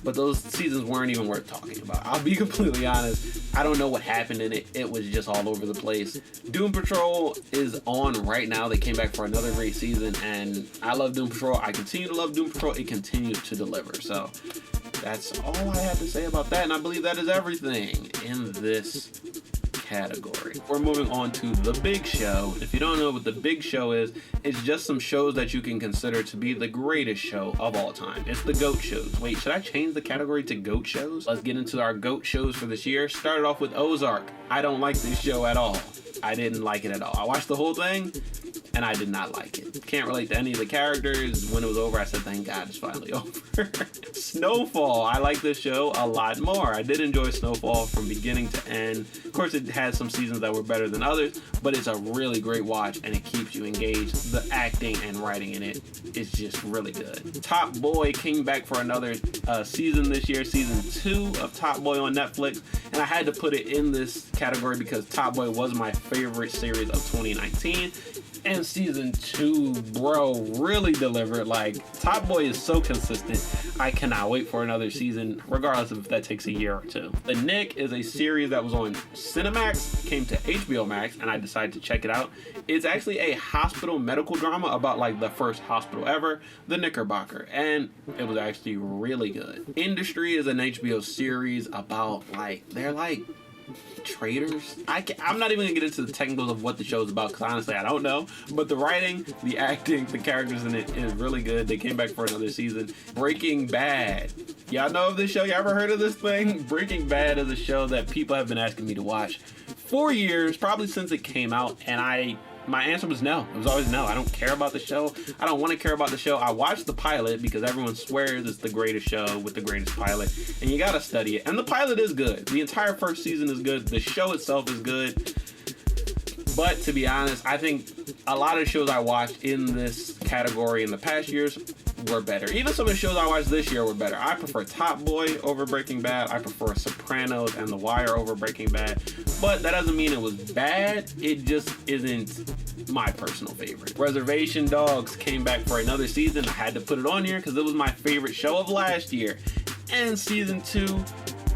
But those seasons weren't even worth talking about. I'll be completely honest. I don't know what happened in it. It was just all over the place. Doom Patrol is on right now. They came back for another great season, and I love Doom Patrol. I continue to love Doom Patrol. It continues to deliver. So that's all I had to say about that, and I believe that is everything in this category. We're moving on to the big show. If you don't know what the big show is, it's just some shows that you can consider to be the greatest show of all time. It's the GOAT shows. Wait, should I change the category to GOAT shows? Let's get into our GOAT shows for this year. Started off with Ozark. I don't like this show at all. I didn't like it at all. I watched the whole thing, and I did not like it. Can't relate to any of the characters. When it was over, I said, thank God it's finally over. Snowfall. I like this show a lot more. I did enjoy Snowfall from beginning to end. Of course, it has some seasons that were better than others, but it's a really great watch, and it keeps you engaged. The acting and writing in it is just really good. Top Boy came back for another season this year, season 2 of Top Boy on Netflix, and I had to put it in this category because Top Boy was my favorite series of 2019. And season 2, bro, really delivered. Like, Top Boy is so consistent. I cannot wait for another season, regardless of if that takes a year or two. The Nick is a series that was on Cinemax, came to HBO Max, and I decided to check it out. It's actually a hospital medical drama about, like, the first hospital ever, the Knickerbocker, and it was actually really good. Industry is an HBO series about, like, they're like traders. I'm not even gonna get into the technicals of what the show is about because honestly I don't know, but the writing, the acting, the characters in it is really good. They came back for another season. Breaking Bad. Y'all know of this show? Y'all ever heard of this thing? Breaking Bad is a show that people have been asking me to watch for years, probably since it came out, and my answer was no. It was always no. I don't care about the show. I don't want to care about the show. I watched the pilot because everyone swears it's the greatest show with the greatest pilot, and you gotta study it. And the pilot is good. The entire first season is good. The show itself is good. But to be honest, I think a lot of shows I watched in this category in the past years were better. Even some of the shows I watched this year were better. I prefer Top Boy over Breaking Bad. I prefer Sopranos and The Wire over Breaking Bad. But that doesn't mean it was bad. It just isn't my personal favorite. Reservation Dogs came back for another season. I had to put it on here because it was my favorite show of last year. And season 2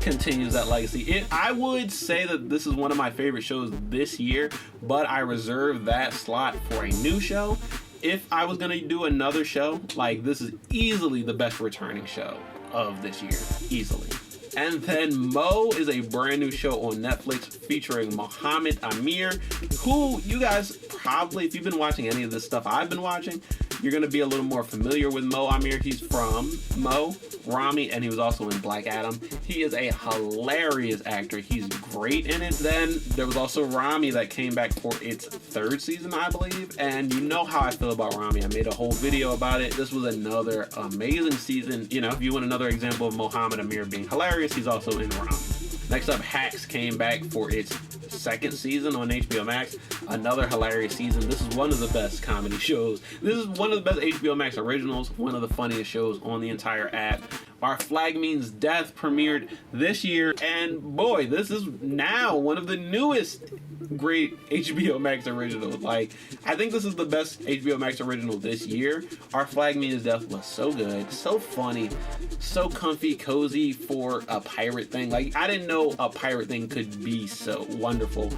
continues that legacy. I would say that this is one of my favorite shows this year, but I reserve that slot for a new show. If I was gonna do another show, like, this is easily the best returning show of this year, easily. And then Mo is a brand new show on Netflix featuring Mohamed Amir, who you guys probably, if you've been watching any of this stuff I've been watching, you're going to be a little more familiar with Mo Amir. He's from Mo, Rami, and he was also in Black Adam. He is a hilarious actor. He's great in it. Then there was also Rami that came back for its 3rd season, I believe. And you know how I feel about Rami. I made a whole video about it. This was another amazing season. You know, if you want another example of Mohamed Amir being hilarious, he's also in Rami. Next up, Hacks came back for its 2nd season on HBO Max. Another hilarious season. This is one of the best comedy shows. This is one of the best HBO Max originals, one of the funniest shows on the entire app. Our Flag Means Death premiered this year, and boy, this is now one of the newest great HBO Max originals. Like, I think this is the best HBO Max original this year. Our Flag Means Death was so good, so funny, so comfy, cozy for a pirate thing. Like, I didn't know a pirate thing could be so wonderful,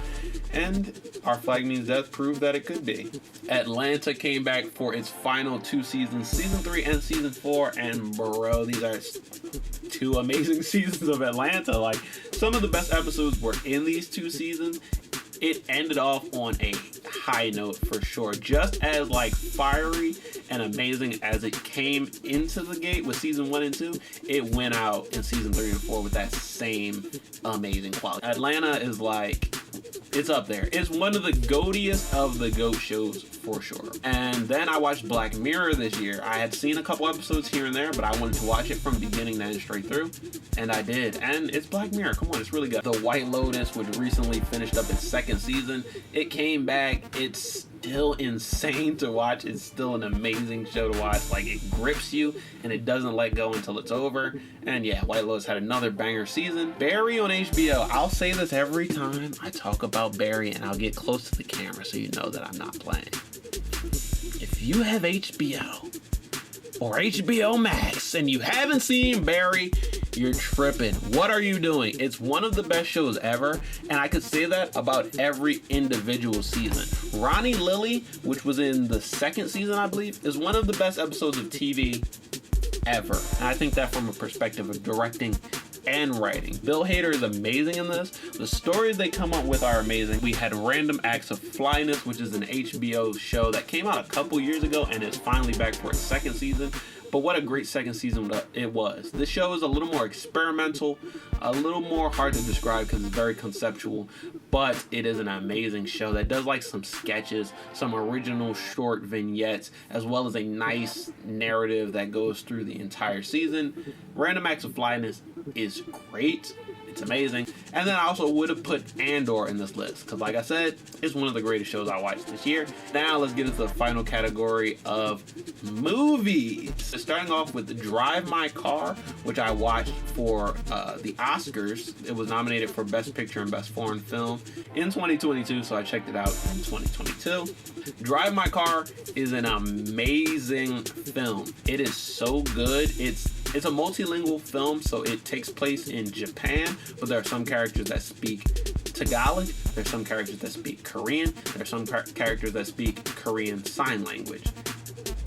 and Our Flag Means Death proved that it could be. Atlanta came back for its final 2 seasons, season 3 and season 4, and bro, these are 2 amazing seasons of Atlanta. Like, some of the best episodes were in these 2 seasons. it ended off on a high note for sure. Just as like fiery and amazing as it came into the gate with season 1 and 2, it went out in season 3 and 4 with that same amazing quality. Atlanta is like, it's up there. It's one of the goatiest of the GOAT shows for sure. And then I watched Black Mirror this year. I had seen a couple episodes here and there, but I wanted to watch it from beginning to end straight through, and I did. And it's Black Mirror. Come on, it's really good. The White Lotus, which recently finished up its 2nd season, it came back. It's still insane to watch. It's still an amazing show to watch. Like, it grips you and it doesn't let go until it's over. And yeah, White Lotus had another banger season. Barry on HBO. I'll say this every time I talk about Barry, and I'll get close to the camera so you know that I'm not playing. If you have HBO or HBO Max and you haven't seen Barry, you're tripping. What are you doing? It's one of the best shows ever, and I could say that about every individual season. Ronnie Lily, which was in the 2nd season, I believe, is one of the best episodes of TV ever. And I think that from a perspective of directing and writing. Bill Hader is amazing in this. The stories they come up with are amazing. We had Random Acts of Flyness, which is an HBO show that came out a couple years ago and is finally back for its 2nd season. But what a great 2nd season it was. This show is a little more experimental, a little more hard to describe because it's very conceptual, but it is an amazing show that does like some sketches, some original short vignettes, as well as a nice narrative that goes through the entire season. Random Acts of Flyness is great. It's amazing. And then I also would have put Andor in this list because, like I said, it's one of the greatest shows I watched this year. Now let's get into the final category of movies. So starting off with Drive My Car, which I watched for the Oscars. It was nominated for Best Picture and Best Foreign Film in 2022, so I checked it out in 2022. Drive My Car is an amazing film. It is so good. It's a multilingual film, so it takes place in Japan, but there are some characters that speak Tagalog, there's some characters that speak Korean, there's some characters that speak Korean Sign Language.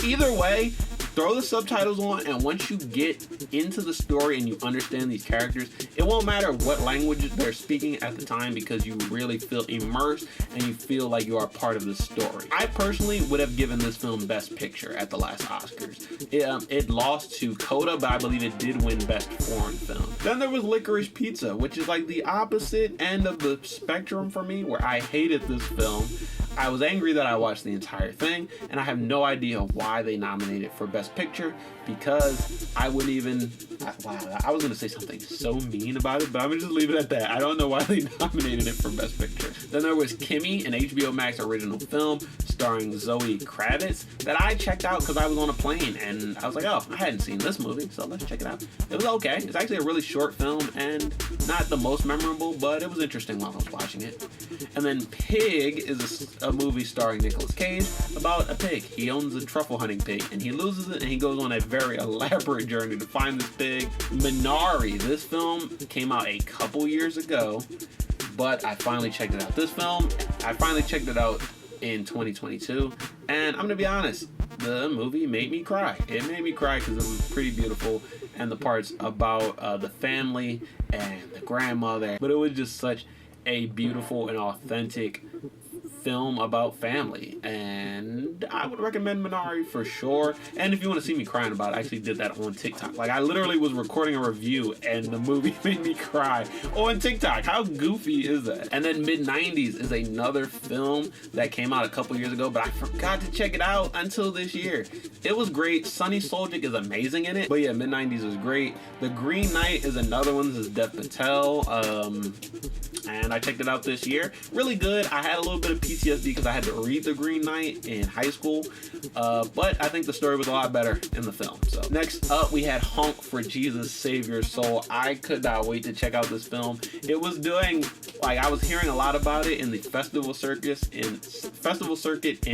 Either way, throw the subtitles on, and once you get into the story and you understand these characters, it won't matter what language they're speaking at the time because you really feel immersed and you feel like you are part of the story. I personally would have given this film Best Picture at the last Oscars. It lost to Coda, but I believe it did win Best Foreign Film. Then there was Licorice Pizza, which is like the opposite end of the spectrum for me, where I hated this film. I was angry that I watched the entire thing, and I have no idea why they nominated for Best Picture because I wouldn't even... Wow, I was going to say something so mean about it, but I'm going to just leave it at that. I don't know why they nominated it for Best Picture. Then there was Kimmy, an HBO Max original film starring Zoe Kravitz that I checked out because I was on a plane, and I was like, oh, I hadn't seen this movie, so let's check it out. It was okay. It's actually a really short film and not the most memorable, but it was interesting while I was watching it. And then Pig is a movie starring Nicolas Cage about a pig. He owns a truffle hunting pig, and he loses it, and he goes on a very elaborate journey to find this pig. Minari, this film came out a couple years ago, but I finally checked it out. This film, I finally checked it out in 2022, and I'm gonna be honest, the movie made me cry. It made me cry because it was pretty beautiful, and the parts about the family and the grandmother, but it was just such a beautiful and authentic film about family, and I would recommend Minari for sure. And if you want to see me crying about it, I actually did that on TikTok. Like, I literally was recording a review and the movie made me cry on TikTok. How goofy is that? And then Mid-90s is another film that came out a couple years ago, but I forgot to check it out until this year. It was great. Sunny Soljic is amazing in it, but yeah, Mid-90s is great. The Green Knight is another one. This is Dev Patel, and I checked it out this year. Really good. I had a little bit of PTSD because I had to read The Green Knight in high school, but I think the story was a lot better in the film. So next up, we had Honk for Jesus Save Your Soul. I could not wait to check out this film. It was doing, like, I was hearing a lot about it in the festival circuit in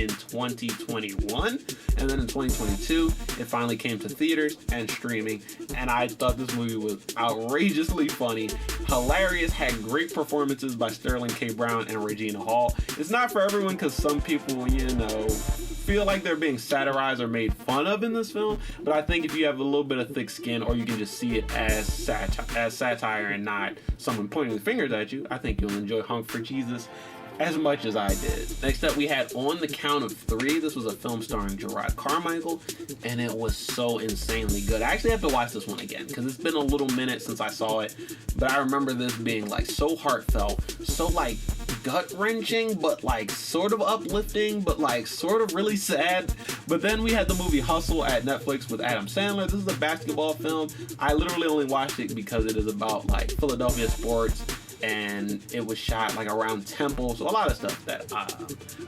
2021, and then in 2022 it finally came to theaters and streaming, and I thought this movie was outrageously funny, hilarious, had great performances by Sterling K. Brown and Regina Hall. It's not for everyone because some people, feel like they're being satirized or made fun of in this film, but I think if you have a little bit of thick skin, or you can just see it as satire and not someone pointing the fingers at you, I think you'll enjoy Honk for Jesus. as much as I did. Next up, we had On the Count of Three. This was a film starring Jrod Carmichael, and it was so insanely good. I actually have to watch this one again because it's been a little minute since I saw it, but I remember this being like so heartfelt, so like gut-wrenching, but like sort of uplifting, but like sort of really sad. But then we had the movie Hustle at Netflix with Adam Sandler. This is a basketball film. I literally only watched it because it is about like Philadelphia sports, and it was shot like around Temple, so a lot of stuff that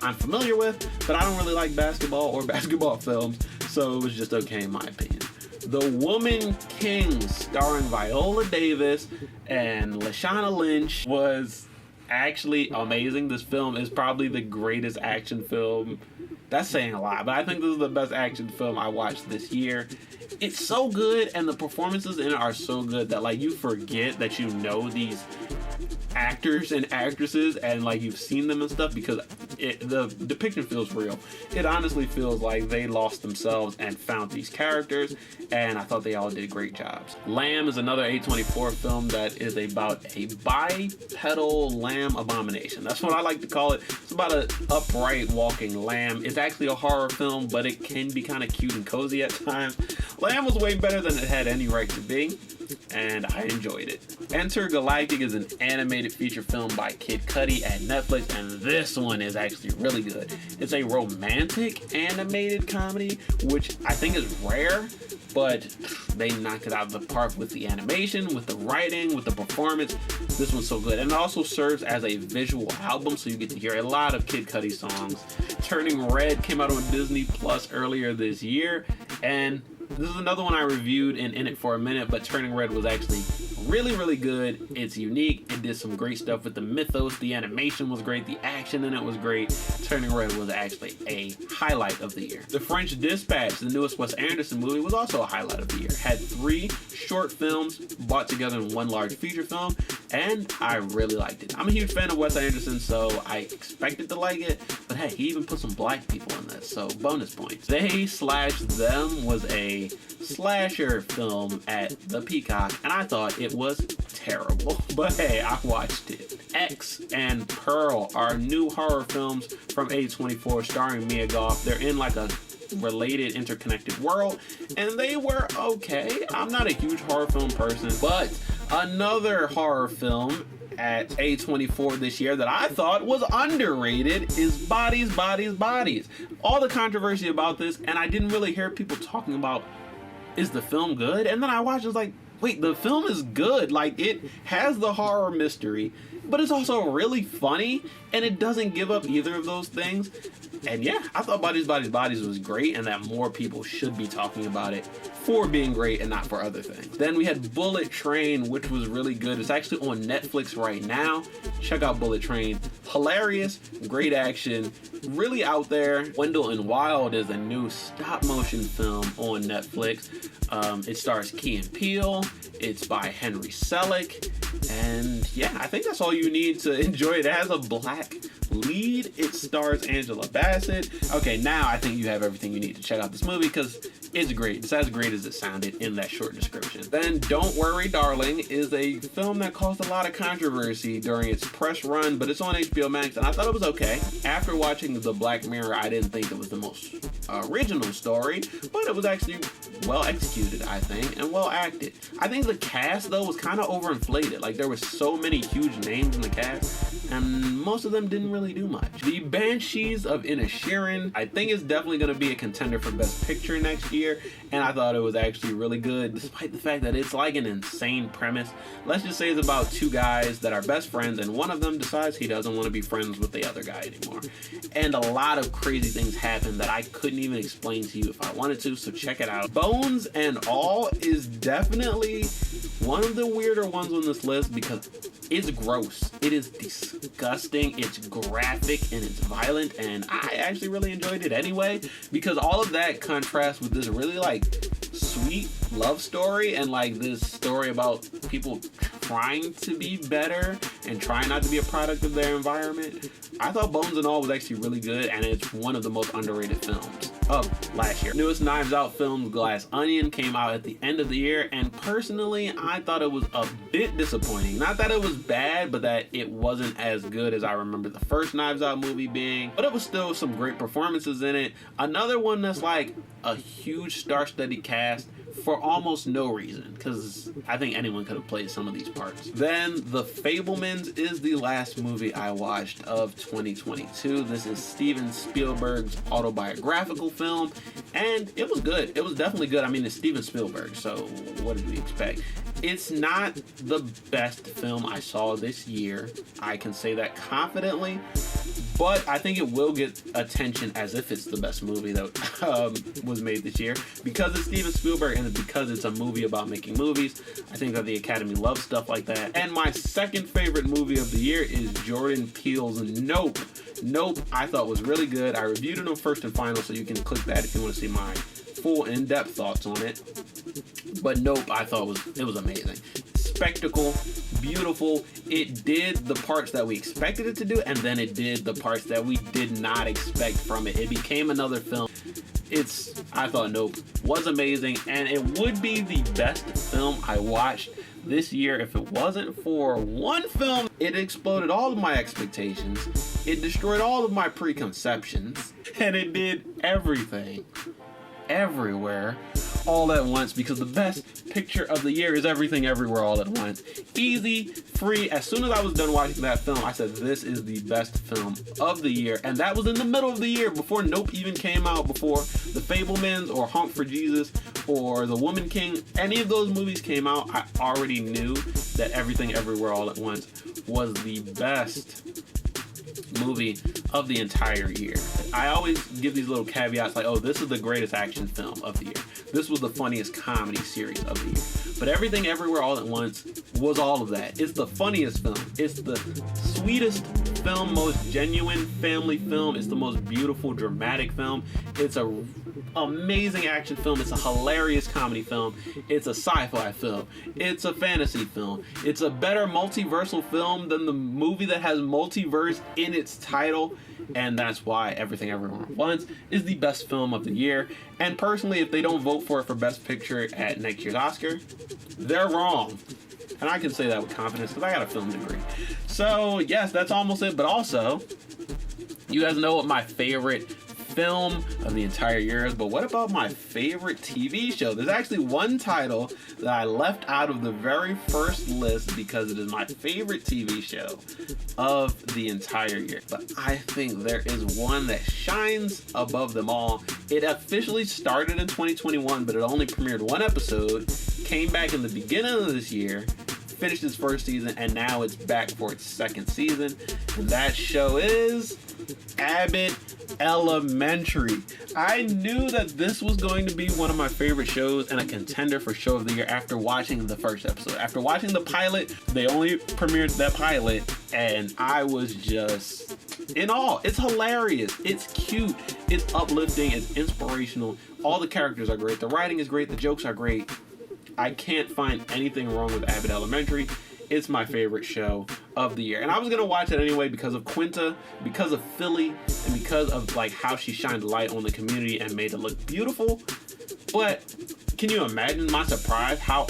I'm familiar with, but I don't really like basketball or basketball films, so it was just okay in my opinion. The Woman King, starring Viola Davis and Lashana Lynch, was actually amazing. This film is probably the greatest action film. That's saying a lot, but I think this is the best action film I watched this year. It's so good, and the performances in it are so good that like you forget that you know these actors and actresses and like you've seen them and stuff, because the depiction feels real. It honestly feels like they lost themselves and found these characters, and I thought they all did great jobs. Lamb is another A24 film that is about a bipedal lamb abomination. That's what I like to call it. It's about an upright walking lamb. It's actually a horror film, but it can be kind of cute and cozy at times. Lamb was way better than it had any right to be, and I enjoyed it. Enter Galactic is an animated feature film by Kid Cudi at Netflix, and this one is actually really good. It's a romantic animated comedy, which I think is rare, but they knocked it out of the park with the animation, with the writing, with the performance. This one's so good. And it also serves as a visual album, so you get to hear a lot of Kid Cudi songs. Turning Red came out on Disney Plus earlier this year, and this is another one I reviewed in it for a minute, but Turning Red was actually really, really good. It's unique. It did some great stuff with the mythos. The animation was great. The action in it was great. Turning Red was actually a highlight of the year. The French Dispatch, the newest Wes Anderson movie, was also a highlight of the year. Had 3 short films brought together in one large feature film, and I really liked it. I'm a huge fan of Wes Anderson, so I expected to like it, but hey, he even put some black people in this, so bonus points. They/Them was a slasher film at the Peacock, and I thought it was terrible, but hey, I watched it. X and Pearl are new horror films from A24 starring Mia Goth. They're in like a related, interconnected world, and they were okay. I'm not a huge horror film person, but another horror film at A24 this year that I thought was underrated is Bodies, Bodies, Bodies. All the controversy about this, and I didn't really hear people talking about, is the film good? And then I watched, it was like, wait, the film is good. Like, it has the horror mystery, but it's also really funny, and it doesn't give up either of those things. And yeah, I thought Bodies, Bodies, Bodies was great, and that more people should be talking about it for being great and not for other things. Then we had Bullet Train, which was really good. It's actually on Netflix right now. Check out Bullet Train. Hilarious, great action, really out there. Wendell and Wild is a new stop-motion film on Netflix. It stars Key and Peele. It's by Henry Selick. And yeah, I think that's all you need to enjoy it. It has a black lead. It stars Angela Bassett. Okay, now I think you have everything you need to check out this movie because it's great. It's as great as it sounded in that short description. Then Don't Worry Darling is a film that caused a lot of controversy during its press run, but it's on HBO Max, and I thought it was okay. After watching The Black Mirror, I didn't think it was the most original story, but it was actually well executed, I think, and well acted. I think the cast, though, was kind of overinflated. Like, there were so many huge names in the cast, and most of them didn't really do much. The Banshees of Inisherin, I think it's definitely going to be a contender for Best Picture next year, and I thought it was actually really good, despite the fact that it's like an insane premise. Let's just say it's about 2 guys that are best friends, and one of them decides he doesn't want to be friends with the other guy anymore. And a lot of crazy things happen that I couldn't even explain to you if I wanted to, so check it out. Bones and All is definitely one of the weirder ones on this list because it's gross. It is disgusting, it's graphic, and it's violent, and I actually really enjoyed it anyway because all of that contrasts with this really like sweet love story and like this story about people trying to be better and trying not to be a product of their environment. I thought Bones and All was actually really good, and it's one of the most underrated films. of last year. Newest Knives Out film, Glass Onion, came out at the end of the year, and personally, I thought it was a bit disappointing. Not that it was bad, but that it wasn't as good as I remember the first Knives Out movie being, but it was still some great performances in it. Another one that's like a huge star-studded cast for almost no reason, because I think anyone could have played some of these parts. Then The Fabelmans is the last movie I watched of 2022. This is Steven Spielberg's autobiographical film, and it was good. It was definitely good. I mean, it's Steven Spielberg, so what did we expect? It's not the best film I saw this year. I can say that confidently, but I think it will get attention as if it's the best movie that was made this year, because it's Steven Spielberg and because it's a movie about making movies. I think that the Academy loves stuff like that. And my second favorite movie of the year is Jordan Peele's Nope. Nope, I thought was really good. I reviewed it on First and Final, so you can click that if you want to see my full in-depth thoughts on it. But Nope, I thought it was amazing. Spectacle, beautiful. It did the parts that we expected it to do, and then it did the parts that we did not expect from it. It became another film. I thought Nope was amazing, and it would be the best film I watched this year if it wasn't for one film. It exploded all of my expectations, it destroyed all of my preconceptions, and it did everything, everywhere, all at once, because the best picture of the year is Everything Everywhere All at Once. Easy, free. As soon as I was done watching that film, I said, this is the best film of the year. And that was in the middle of the year, before Nope even came out, before The Fabelmans or Honk for Jesus or The Woman King. Any of those movies came out, I already knew that Everything Everywhere All at Once was the best movie of the entire year. I always give these little caveats like, oh, this is the greatest action film of the year. This was the funniest comedy series of the year. But Everything Everywhere All at Once was all of that. It's the funniest film. It's the sweetest film, most genuine family film. It's the most beautiful, dramatic film. It's a amazing action film. It's a hilarious comedy film. It's a sci-fi film. It's a fantasy film. It's a better multiversal film than the movie that has multiverse in its title. And that's why Everything Everywhere at Once is the best film of the year. And personally, if they don't vote for it for Best Picture at next year's Oscar, they're wrong. And I can say that with confidence because I got a film degree. So yes, that's almost it. But also, you guys know what my favorite film of the entire year is, but what about my favorite TV show? There's actually one title that I left out of the very first list because it is my favorite TV show of the entire year. But I think there is one that shines above them all. It officially started in 2021, but it only premiered one episode, came back in the beginning of this year, finished its first season, and now it's back for its second season. And that show is Abbott Elementary. I knew that this was going to be one of my favorite shows and a contender for show of the year after watching the first episode. After watching the pilot, they only premiered that pilot, and I was just in awe. It's hilarious. It's cute. It's uplifting. It's inspirational. All the characters are great. The writing is great. The jokes are great. I can't find anything wrong with Abbott Elementary. It's my favorite show of the year. And I was going to watch it anyway because of Quinta, because of Philly, and because of like how she shined light on the community and made it look beautiful. But can you imagine my surprise, how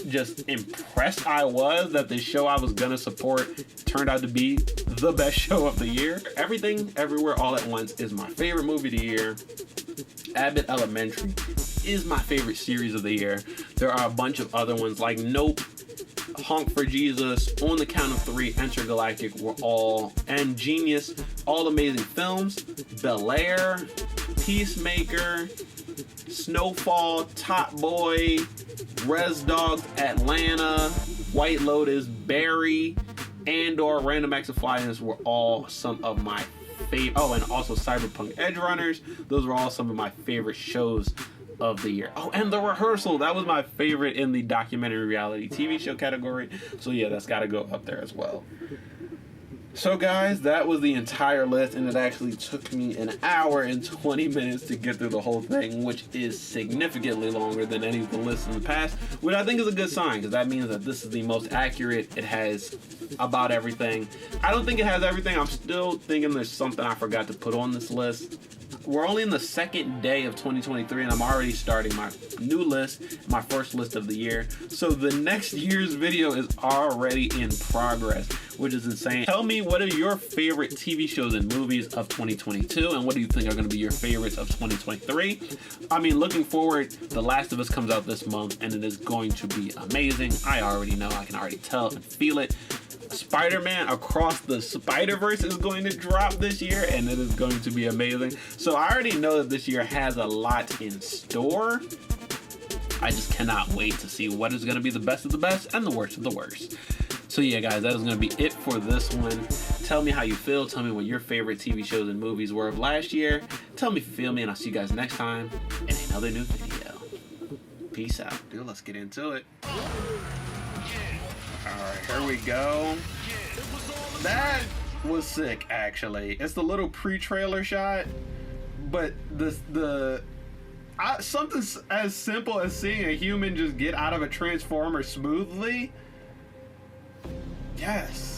just impressed I was that the show I was going to support turned out to be the best show of the year? Everything Everywhere All at Once is my favorite movie of the year. Abbott Elementary is my favorite series of the year. There are a bunch of other ones like Nope, Honk for Jesus, On the Count of Three, Intergalactic were all, and Genius, all amazing films. Bel Air, Peacemaker, Snowfall, Top Boy, Res Dogs, Atlanta, White Lotus, Barry, Andor, Random Acts of Flyness were all some of my favorite. Oh, and also Cyberpunk Edge Runners. Those were all some of my favorite shows of the year. Oh, and The Rehearsal, that was my favorite in the documentary reality TV show category. So yeah, that's got to go up there as well. So guys, that was the entire list, and it actually took me an hour and 20 minutes to get through the whole thing, which is significantly longer than any of the lists in the past, which I think is a good sign, because that means that this is the most accurate. It has about everything. I don't think it has everything. I'm still thinking there's something I forgot to put on this list. we're only in the second day of 2023, and I'm already starting my new list, my first list of the year. So the next year's video is already in progress, which is insane. Tell me, what are your favorite TV shows and movies of 2022, and what do you think are going to be your favorites of 2023? I mean, looking forward, The Last of Us comes out this month, and it is going to be amazing. I already know, I can already tell and feel it. Spider-Man Across the Spider-Verse is going to drop this year, and it is going to be amazing. So I already know that this year has a lot in store. I just cannot wait to see what is going to be the best of the best and the worst of the worst. So yeah, guys, that is going to be it for this one. Tell me how you feel. Tell me what your favorite TV shows and movies were of last year. Tell me if you feel me, and I'll see you guys next time in another new video. Peace out. Dude, let's get into it. Alright, here we go. That was sick, actually. It's the little pre-trailer shot, but something as simple as seeing a human just get out of a transformer smoothly. Yes.